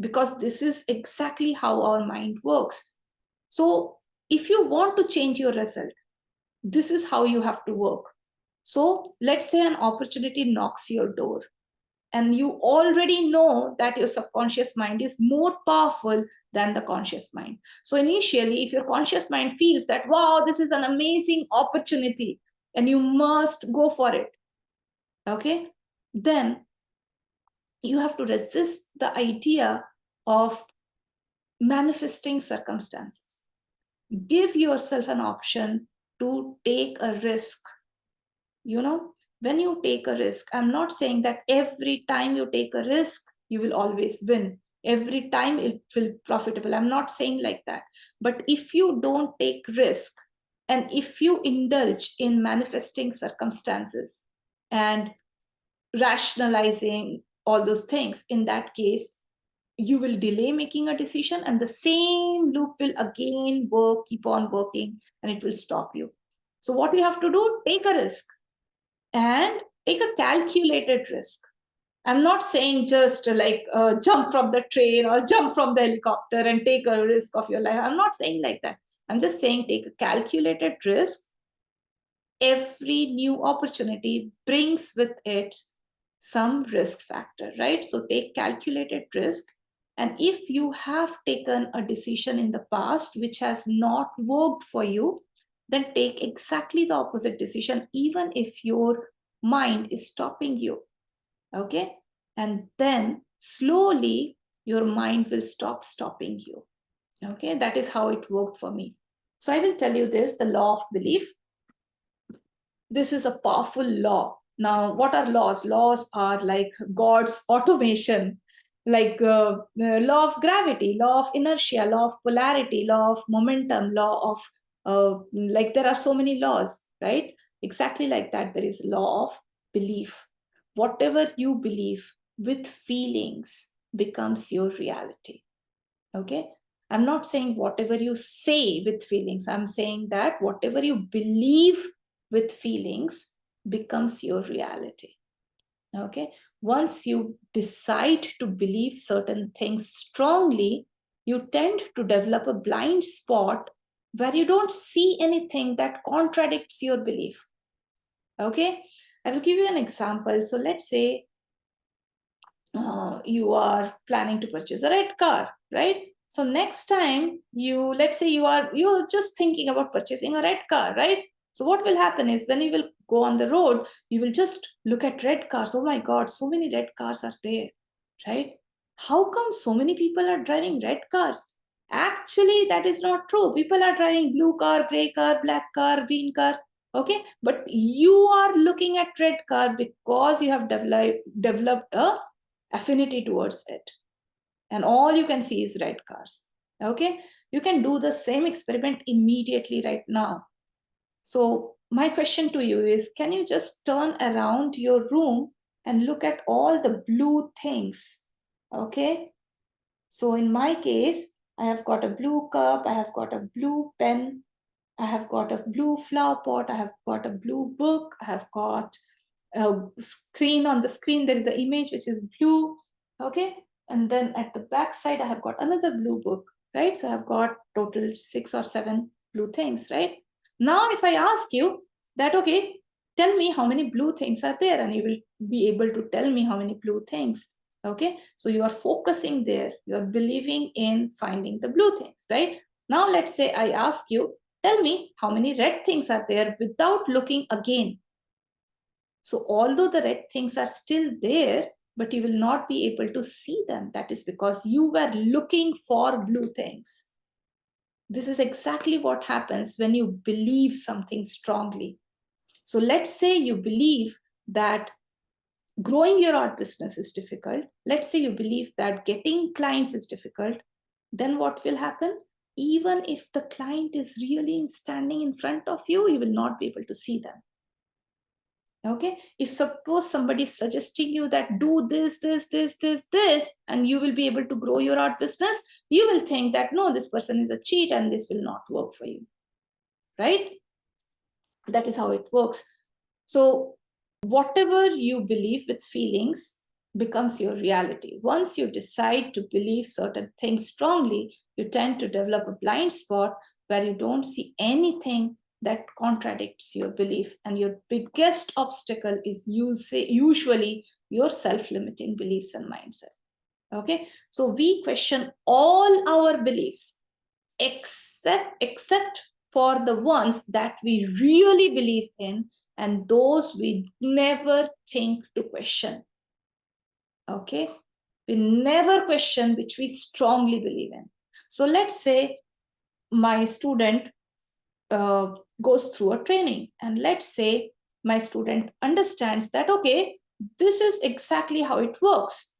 because this is exactly how our mind works. So, if you want to change your result, this is how you have to work. So, let's say an opportunity knocks your door and you already know that your subconscious mind is more powerful than the conscious mind. So initially, if your conscious mind feels that, wow, this is an amazing opportunity, and you must go for it, okay, then you have to resist the idea of manifesting circumstances. Give yourself an option to take a risk. When you take a risk, I'm not saying that every time you take a risk, you will always win. Every time it will be profitable. I'm not saying like that. But if you don't take risk, and if you indulge in manifesting circumstances and rationalizing all those things, in that case, you will delay making a decision, and the same loop will again work, keep on working, and it will stop you. So what you have to do, take a risk, and take a calculated risk. I'm not saying just like jump from the train or jump from the helicopter and take a risk of your life. I'm not saying like that. I'm just saying take a calculated risk. Every new opportunity brings with it some risk factor, right? So take calculated risk. And if you have taken a decision in the past which has not worked for you, then take exactly the opposite decision, even if your mind is stopping you. Okay? And then slowly your mind will stop stopping you. Okay? That is how it worked for me. So I will tell you this, the law of belief. This is a powerful law. Now, what are laws? Laws are like God's automation, like the law of gravity, law of inertia, law of polarity, law of momentum, law of, like there are so many laws, right? Exactly like that, there is law of belief. Whatever you believe with feelings becomes your reality. Okay? I'm not saying whatever you say with feelings. I'm saying that whatever you believe with feelings becomes your reality. Okay? Once you decide to believe certain things strongly, you tend to develop a blind spot where you don't see anything that contradicts your belief. Okay? I will give you an example. So let's say you are planning to purchase a red car, right? So next time let's say you're just thinking about purchasing a red car, right? So what will happen is when you will go on the road, you will just look at red cars. Oh my God, so many red cars are there, right? How come so many people are driving red cars? Actually, that is not true. People are driving blue car, gray car, black car, green car. Okay, but you are looking at red car because you have developed a affinity towards it, and all you can see is red cars. Okay, you can do the same experiment immediately right now. So my question to you is, can you just turn around your room and look at all the blue things? Okay, so in my case, I have got a blue cup, I have got a blue pen, I have got a blue flower pot, I have got a blue book, I have got a screen. On the screen there is an image which is blue. Okay, and then at the back side I have got another blue book, right? So I've got total 6 or 7 blue things, right? Now if I ask you that, okay, tell me how many blue things are there, and you will be able to tell me how many blue things. Okay, so you are focusing there, you are believing in finding the blue things, right? Now let's say I ask you, tell me how many red things are there, without looking again. So although the red things are still there, but you will not be able to see them. That is because you were looking for blue things. This is exactly what happens when you believe something strongly. So let's say you believe that growing your art business is difficult. Let's say you believe that getting clients is difficult. Then what will happen? Even if the client is really standing in front of you, you will not be able to see them. Okay, if suppose somebody is suggesting you that do this, and you will be able to grow your art business, you will think that no, this person is a cheat and this will not work for you, right? That is how it works. So whatever you believe with feelings becomes your reality. Once you decide to believe certain things strongly, you tend to develop a blind spot where you don't see anything that contradicts your belief. And your biggest obstacle is usually your self-limiting beliefs and mindset. Okay, so we question all our beliefs except for the ones that we really believe in, and those we never think to question. Okay, we never question which we strongly believe in. So let's say my student goes through a training, and let's say my student understands that, okay, this is exactly how it works.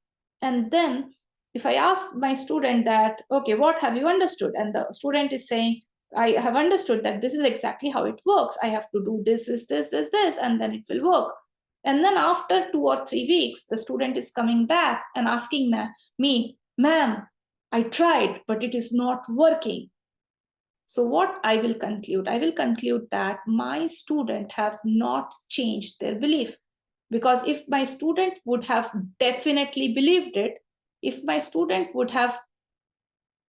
And then if I ask my student that, okay, what have you understood? And the student is saying, I have understood that this is exactly how it works. I have to do this, and then it will work. And then after 2 or 3 weeks, the student is coming back and asking me, ma'am, I tried, but it is not working. So what I will conclude? I will conclude that my student have not changed their belief. Because if my student would have definitely believed it, if my student would have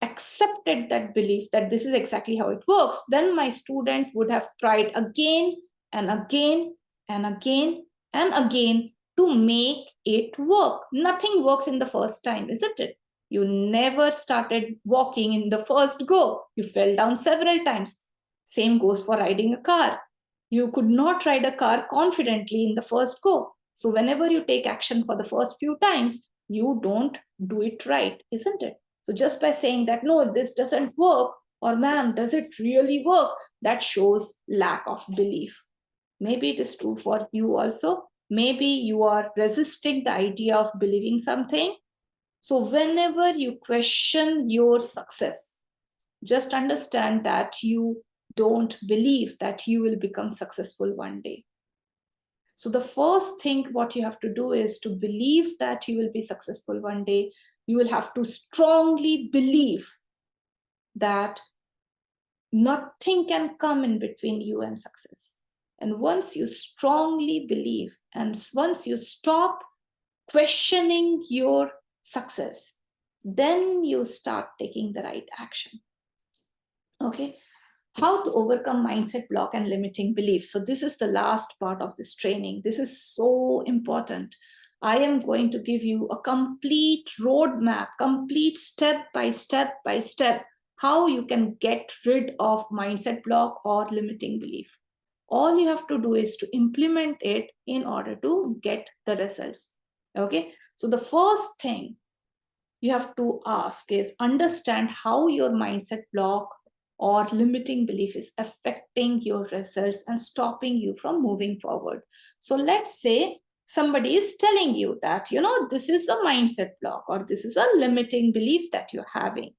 accepted that belief that this is exactly how it works, then my student would have tried again and again and again and again to make it work. Nothing works in the first time, isn't it? You never started walking in the first go. You fell down several times. Same goes for riding a car. You could not ride a car confidently in the first go. So whenever you take action for the first few times, you don't do it right, isn't it? So just by saying that, no, this doesn't work, or ma'am, does it really work? That shows lack of belief. Maybe it is true for you also. Maybe you are resisting the idea of believing something. So whenever you question your success, just understand that you don't believe that you will become successful one day. So the first thing what you have to do is to believe that you will be successful one day. You will have to strongly believe that nothing can come in between you and success. And once you strongly believe, and once you stop questioning your success, then you start taking the right action. Okay. How to overcome mindset block and limiting beliefs. So this is the last part of this training. This is so important. I am going to give you a complete roadmap, complete step by step, how you can get rid of mindset block or limiting belief. All you have to do is to implement it in order to get the results. Okay. So the first thing you have to ask is understand how your mindset block or limiting belief is affecting your results and stopping you from moving forward. So let's say somebody is telling you that, this is a mindset block or this is a limiting belief that you're having.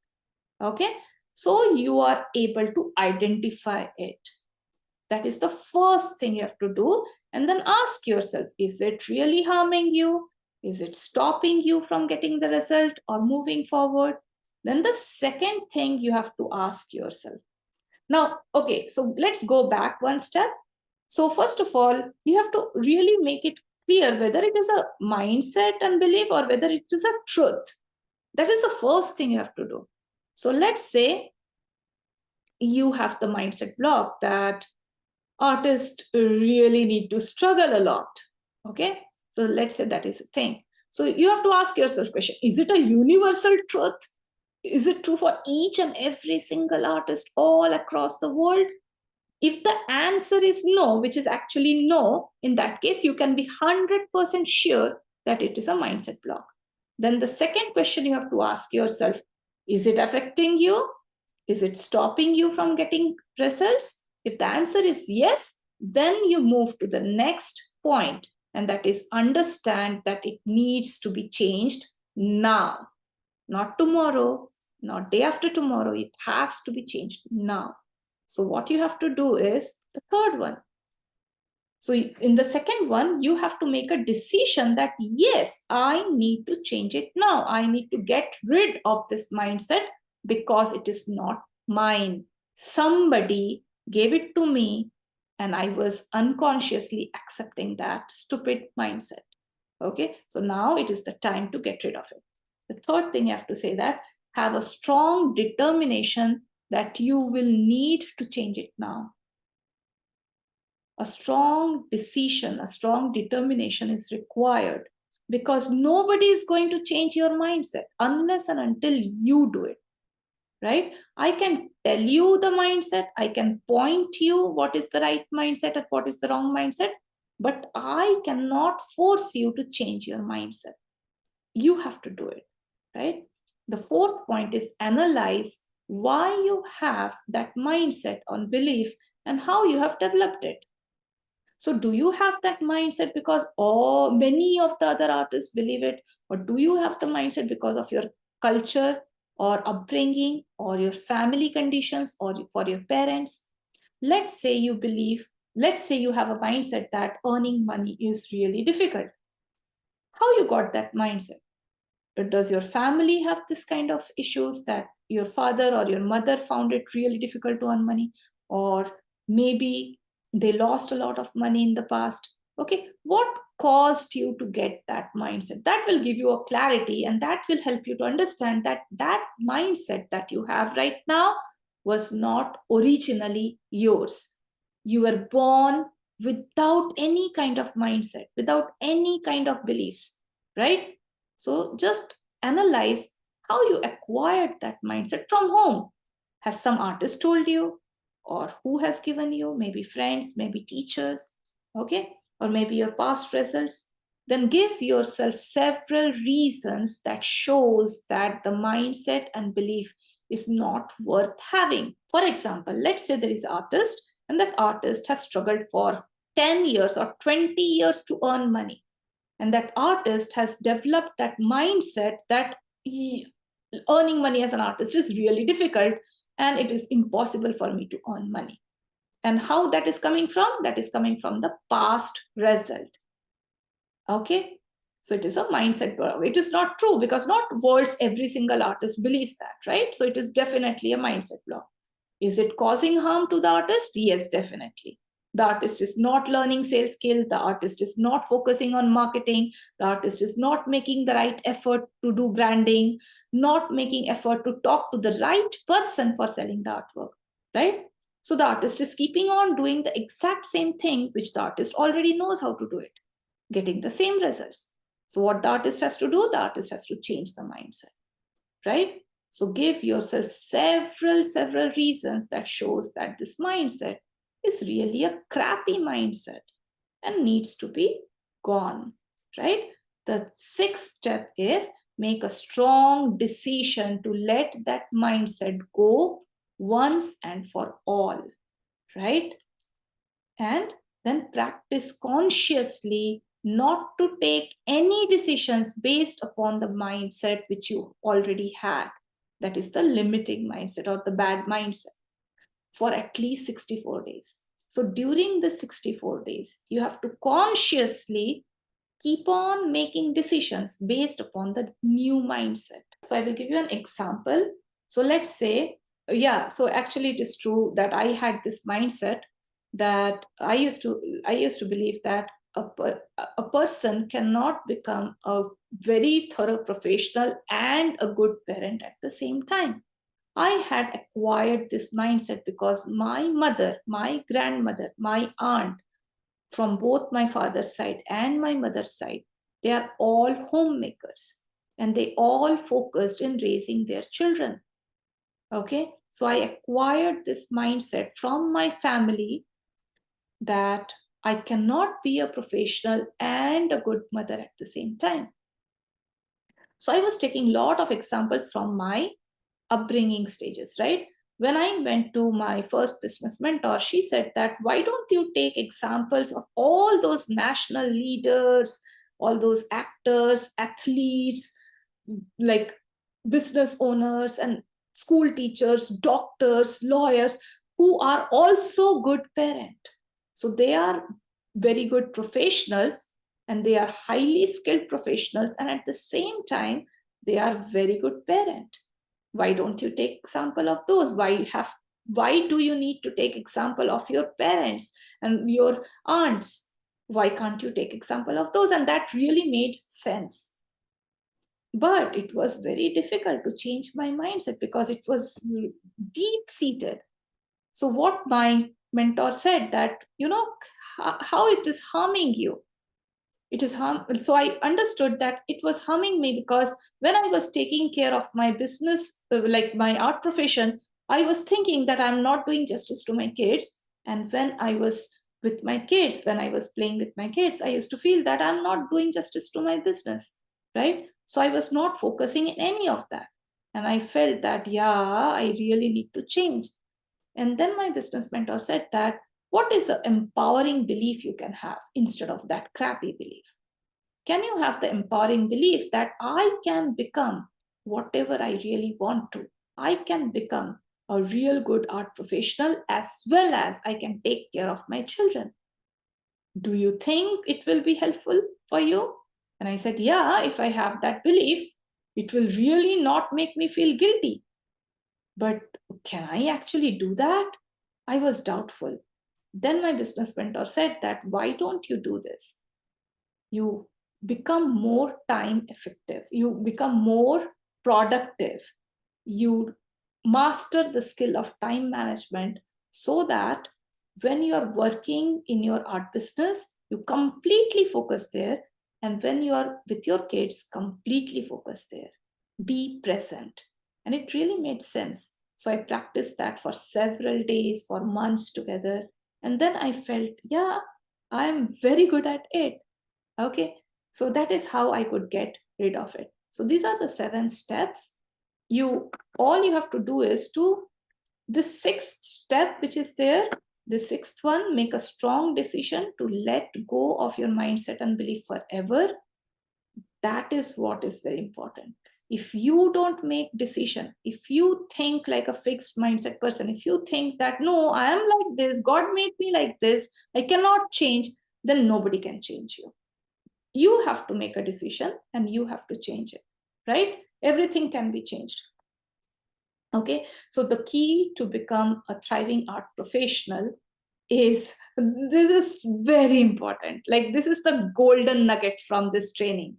Okay. So you are able to identify it. That is the first thing you have to do. And then ask yourself, is it really harming you? Is it stopping you from getting the result or moving forward? Then the second thing you have to ask yourself. Now, okay, so let's go back one step. So first of all, you have to really make it clear whether it is a mindset and belief or whether it is a truth. That is the first thing you have to do. So let's say you have the mindset block that artists really need to struggle a lot. Okay, so let's say that is a thing. So you have to ask yourself question, is it a universal truth? Is it true for each and every single artist all across the world? If the answer is no, which is actually no, in that case you can be 100% sure that it is a mindset block. Then the second question you have to ask yourself, is it affecting you? Is it stopping you from getting results? If the answer is yes, then you move to the next point, and that is understand that it needs to be changed now, not tomorrow, not day after tomorrow. It has to be changed now. So what you have to do is the third one. So in the second one, you have to make a decision that, yes, I need to change it now. I need to get rid of this mindset because it is not mine. Somebody gave it to me and I was unconsciously accepting that stupid mindset. Okay, so now it is the time to get rid of it. The third thing you have to say that, have a strong determination that you will need to change it now. A strong decision, a strong determination is required because nobody is going to change your mindset unless and until you do it, right? I can tell you the mindset, I can point you what is the right mindset and what is the wrong mindset, but I cannot force you to change your mindset. You have to do it, right? The fourth point is analyze why you have that mindset on belief and how you have developed it. So do you have that mindset because many of the other artists believe it, or do you have the mindset because of your culture or upbringing or your family conditions or for your parents? Let's say you have a mindset that earning money is really difficult. How you got that mindset? Does your family have this kind of issues that your father or your mother found it really difficult to earn money, or maybe they lost a lot of money in the past? Okay, what caused you to get that mindset? That will give you a clarity, and that will help you to understand that that mindset that you have right now was not originally yours. You were born without any kind of mindset, without any kind of beliefs, right? So just analyze how you acquired that mindset from whom. Has some artist told you, or who has given you? Maybe friends, maybe teachers, okay, or maybe your past results. Then give yourself several reasons that shows that the mindset and belief is not worth having. For example, let's say there is an artist and that artist has struggled for 10 years or 20 years to earn money. And that artist has developed that mindset that earning money as an artist is really difficult and it is impossible for me to earn money. And how that is coming from? That is coming from the past result. Okay, so it is a mindset block. It is not true because not words every single artist believes that, right? So it is definitely a mindset block. Is it causing harm to the artist? Yes, definitely. The artist is not learning sales skill. The artist is not focusing on marketing. The artist is not making the right effort to do branding, not making effort to talk to the right person for selling the artwork, right? So the artist is keeping on doing the exact same thing which the artist already knows how to do it, getting the same results. So what the artist has to do? The artist has to change the mindset, right? So give yourself several reasons that shows that this mindset is really a crappy mindset and needs to be gone, right? The sixth step is make a strong decision to let that mindset go once and for all, right? And then practice consciously not to take any decisions based upon the mindset which you already had. That is the limiting mindset or the bad mindset for at least 64 days. So during the 64 days, you have to consciously keep on making decisions based upon the new mindset. So I will give you an example. So let's say, so actually it is true that I had this mindset that I used to believe that a person cannot become a very thorough professional and a good parent at the same time. I had acquired this mindset because my mother, my grandmother, my aunt, from both my father's side and my mother's side, they are all homemakers and they all focused in raising their children. Okay, so I acquired this mindset from my family that I cannot be a professional and a good mother at the same time. So I was taking a lot of examples from my upbringing stages, right? When I went to my first business mentor, she said that, why don't you take examples of all those national leaders, all those actors, athletes, like business owners and school teachers, doctors, lawyers, who are also good parents. So they are very good professionals and they are highly skilled professionals, and at the same time, they are very good parent. Why don't you take example of those? Why do you need to take example of your parents and your aunts? Why can't you take example of those? And that really made sense. But it was very difficult to change my mindset because it was deep seated. So what my mentor said that, how it is harming you. It is harm. So I understood that it was harming me because when I was taking care of my business, like my art profession, I was thinking that I'm not doing justice to my kids. And when I was with my kids, when I was playing with my kids, I used to feel that I'm not doing justice to my business, right? So I was not focusing in any of that. And I felt that, yeah, I really need to change. And then my business mentor said that, what is an empowering belief you can have instead of that crappy belief? Can you have the empowering belief that I can become whatever I really want to? I can become a real good art professional as well as I can take care of my children. Do you think it will be helpful for you? And I said, yeah, if I have that belief, it will really not make me feel guilty. But can I actually do that? I was doubtful. Then my business mentor said that, why don't you do this? You become more time effective, you become more productive, you master the skill of time management, so that when you're working in your art business, you completely focus there, and when you're with your kids, completely focus there. Be present. And it really made sense. So I practiced that for several days, for months together. And then I felt, yeah, I'm very good at it. Okay, so that is how I could get rid of it. So these are the 7 steps. All you have to do is to the 6th step, which is there, the 6th one, make a strong decision to let go of your mindset and belief forever. That is what is very important. If you don't make decision, if you think like a fixed mindset person, if you think that, no, I am like this, God made me like this, I cannot change, then nobody can change you. You have to make a decision and you have to change it, right? Everything can be changed. Okay, so the key to become a thriving art professional is, this is very important. Like, this is the golden nugget from this training.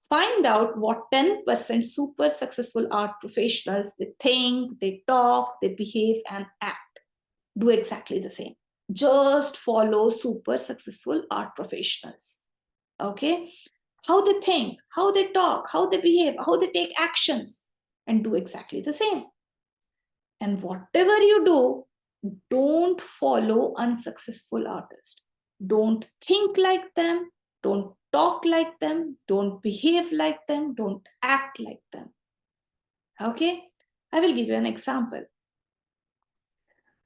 Find out what 10% super successful art professionals, they think, they talk, they behave and act. Do exactly the same. Just follow super successful art professionals. Okay, how they think, how they talk, how they behave, how they take actions, and do exactly the same. And whatever you do, don't follow unsuccessful artists. Don't think like them, don't talk like them, don't behave like them, don't act like them. Okay, I will give you an example.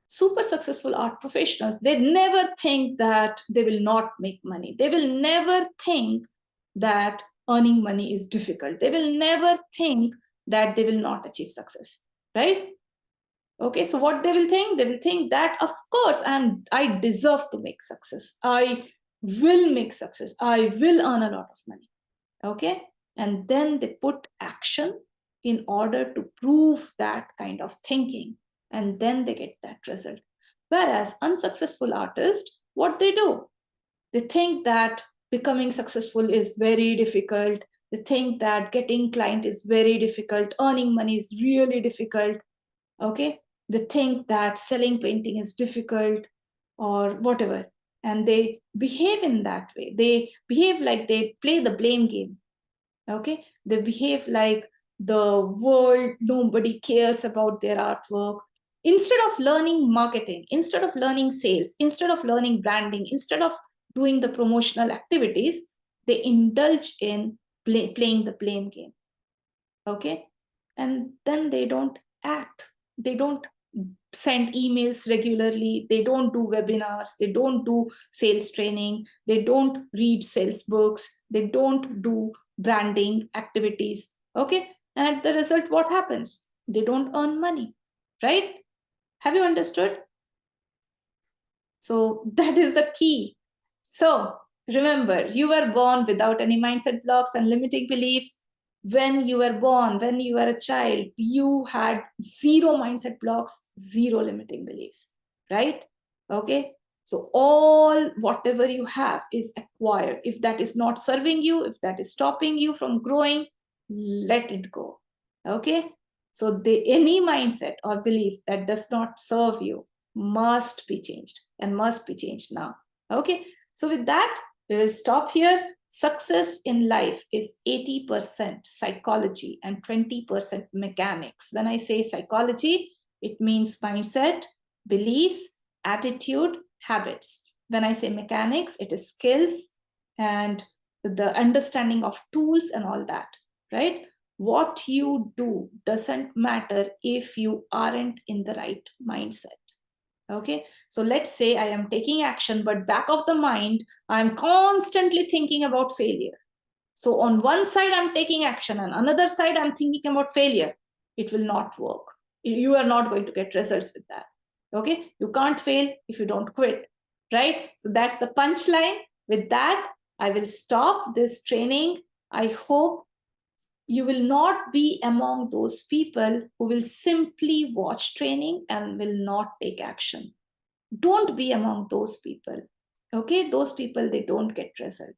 Super successful art professionals, they never think that they will not make money. They will never think that earning money is difficult. They will never think that they will not achieve success, right? Okay, so what they will think? They will think that, of course, I deserve to make success. I will make success. I will earn a lot of money. Okay, and then they put action in order to prove that kind of thinking, and then they get that result. Whereas unsuccessful artists, what they do, they think that becoming successful is very difficult. They think that getting client is very difficult, earning money is really difficult. Okay, they think that selling painting is difficult or whatever, and they behave in that way. They behave like they play the blame game. Okay, they behave like the world, nobody cares about their artwork. Instead of learning marketing, instead of learning sales, instead of learning branding, instead of doing the promotional activities, they indulge in playing the blame game. Okay, and then they don't act, they don't send emails regularly, they don't do webinars, they don't do sales training, they don't read sales books, they don't do branding activities. Okay, and at the result, what happens? They don't earn money, right? Have you understood? So that is the key. So remember, you were born without any mindset blocks and limiting beliefs. When you were born, when you were a child, you had 0 mindset blocks, 0 limiting beliefs, right? Okay, so all whatever you have is acquired. If that is not serving you, if that is stopping you from growing, let it go. Okay, so any mindset or belief that does not serve you must be changed, and must be changed now. Okay, so with that, we will stop here. Success in life is 80% psychology and 20% mechanics. When I say psychology, it means mindset, beliefs, attitude, habits. When I say mechanics, it is skills and the understanding of tools and all that, right? What you do doesn't matter if you aren't in the right mindset. Okay, so let's say I am taking action, but back of the mind, I'm constantly thinking about failure. So on one side, I'm taking action, and another side, I'm thinking about failure. It will not work. You are not going to get results with that. Okay, you can't fail if you don't quit, right? So that's the punchline. With that, I will stop this training. I hope you will not be among those people who will simply watch training and will not take action. Don't be among those people. Okay, those people, they don't get result.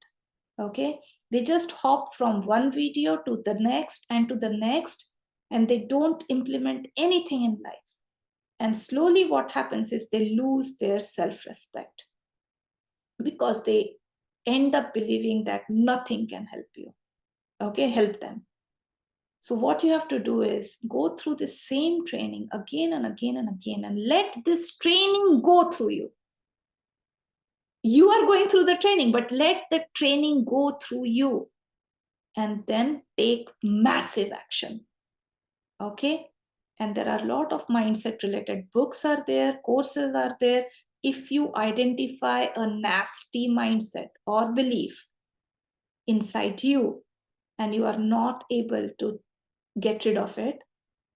Okay, they just hop from one video to the next and to the next, and they don't implement anything in life. And slowly what happens is they lose their self-respect because they end up believing that nothing can help you. Okay, help them. So what you have to do is go through the same training again and again and again, and let this training go through you. You are going through the training, but let the training go through you, and then take massive action. Okay, and there are a lot of mindset related books are there, courses are there. If you identify a nasty mindset or belief inside you and you are not able to get rid of it,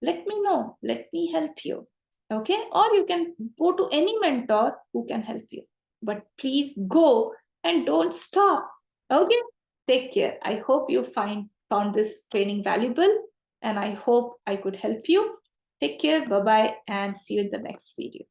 let me know, let me help you. Okay, or you can go to any mentor who can help you, but please go and don't stop. Okay, take care. I hope you found this training valuable, and I hope I could help you. Take care, bye bye, and see you in the next video.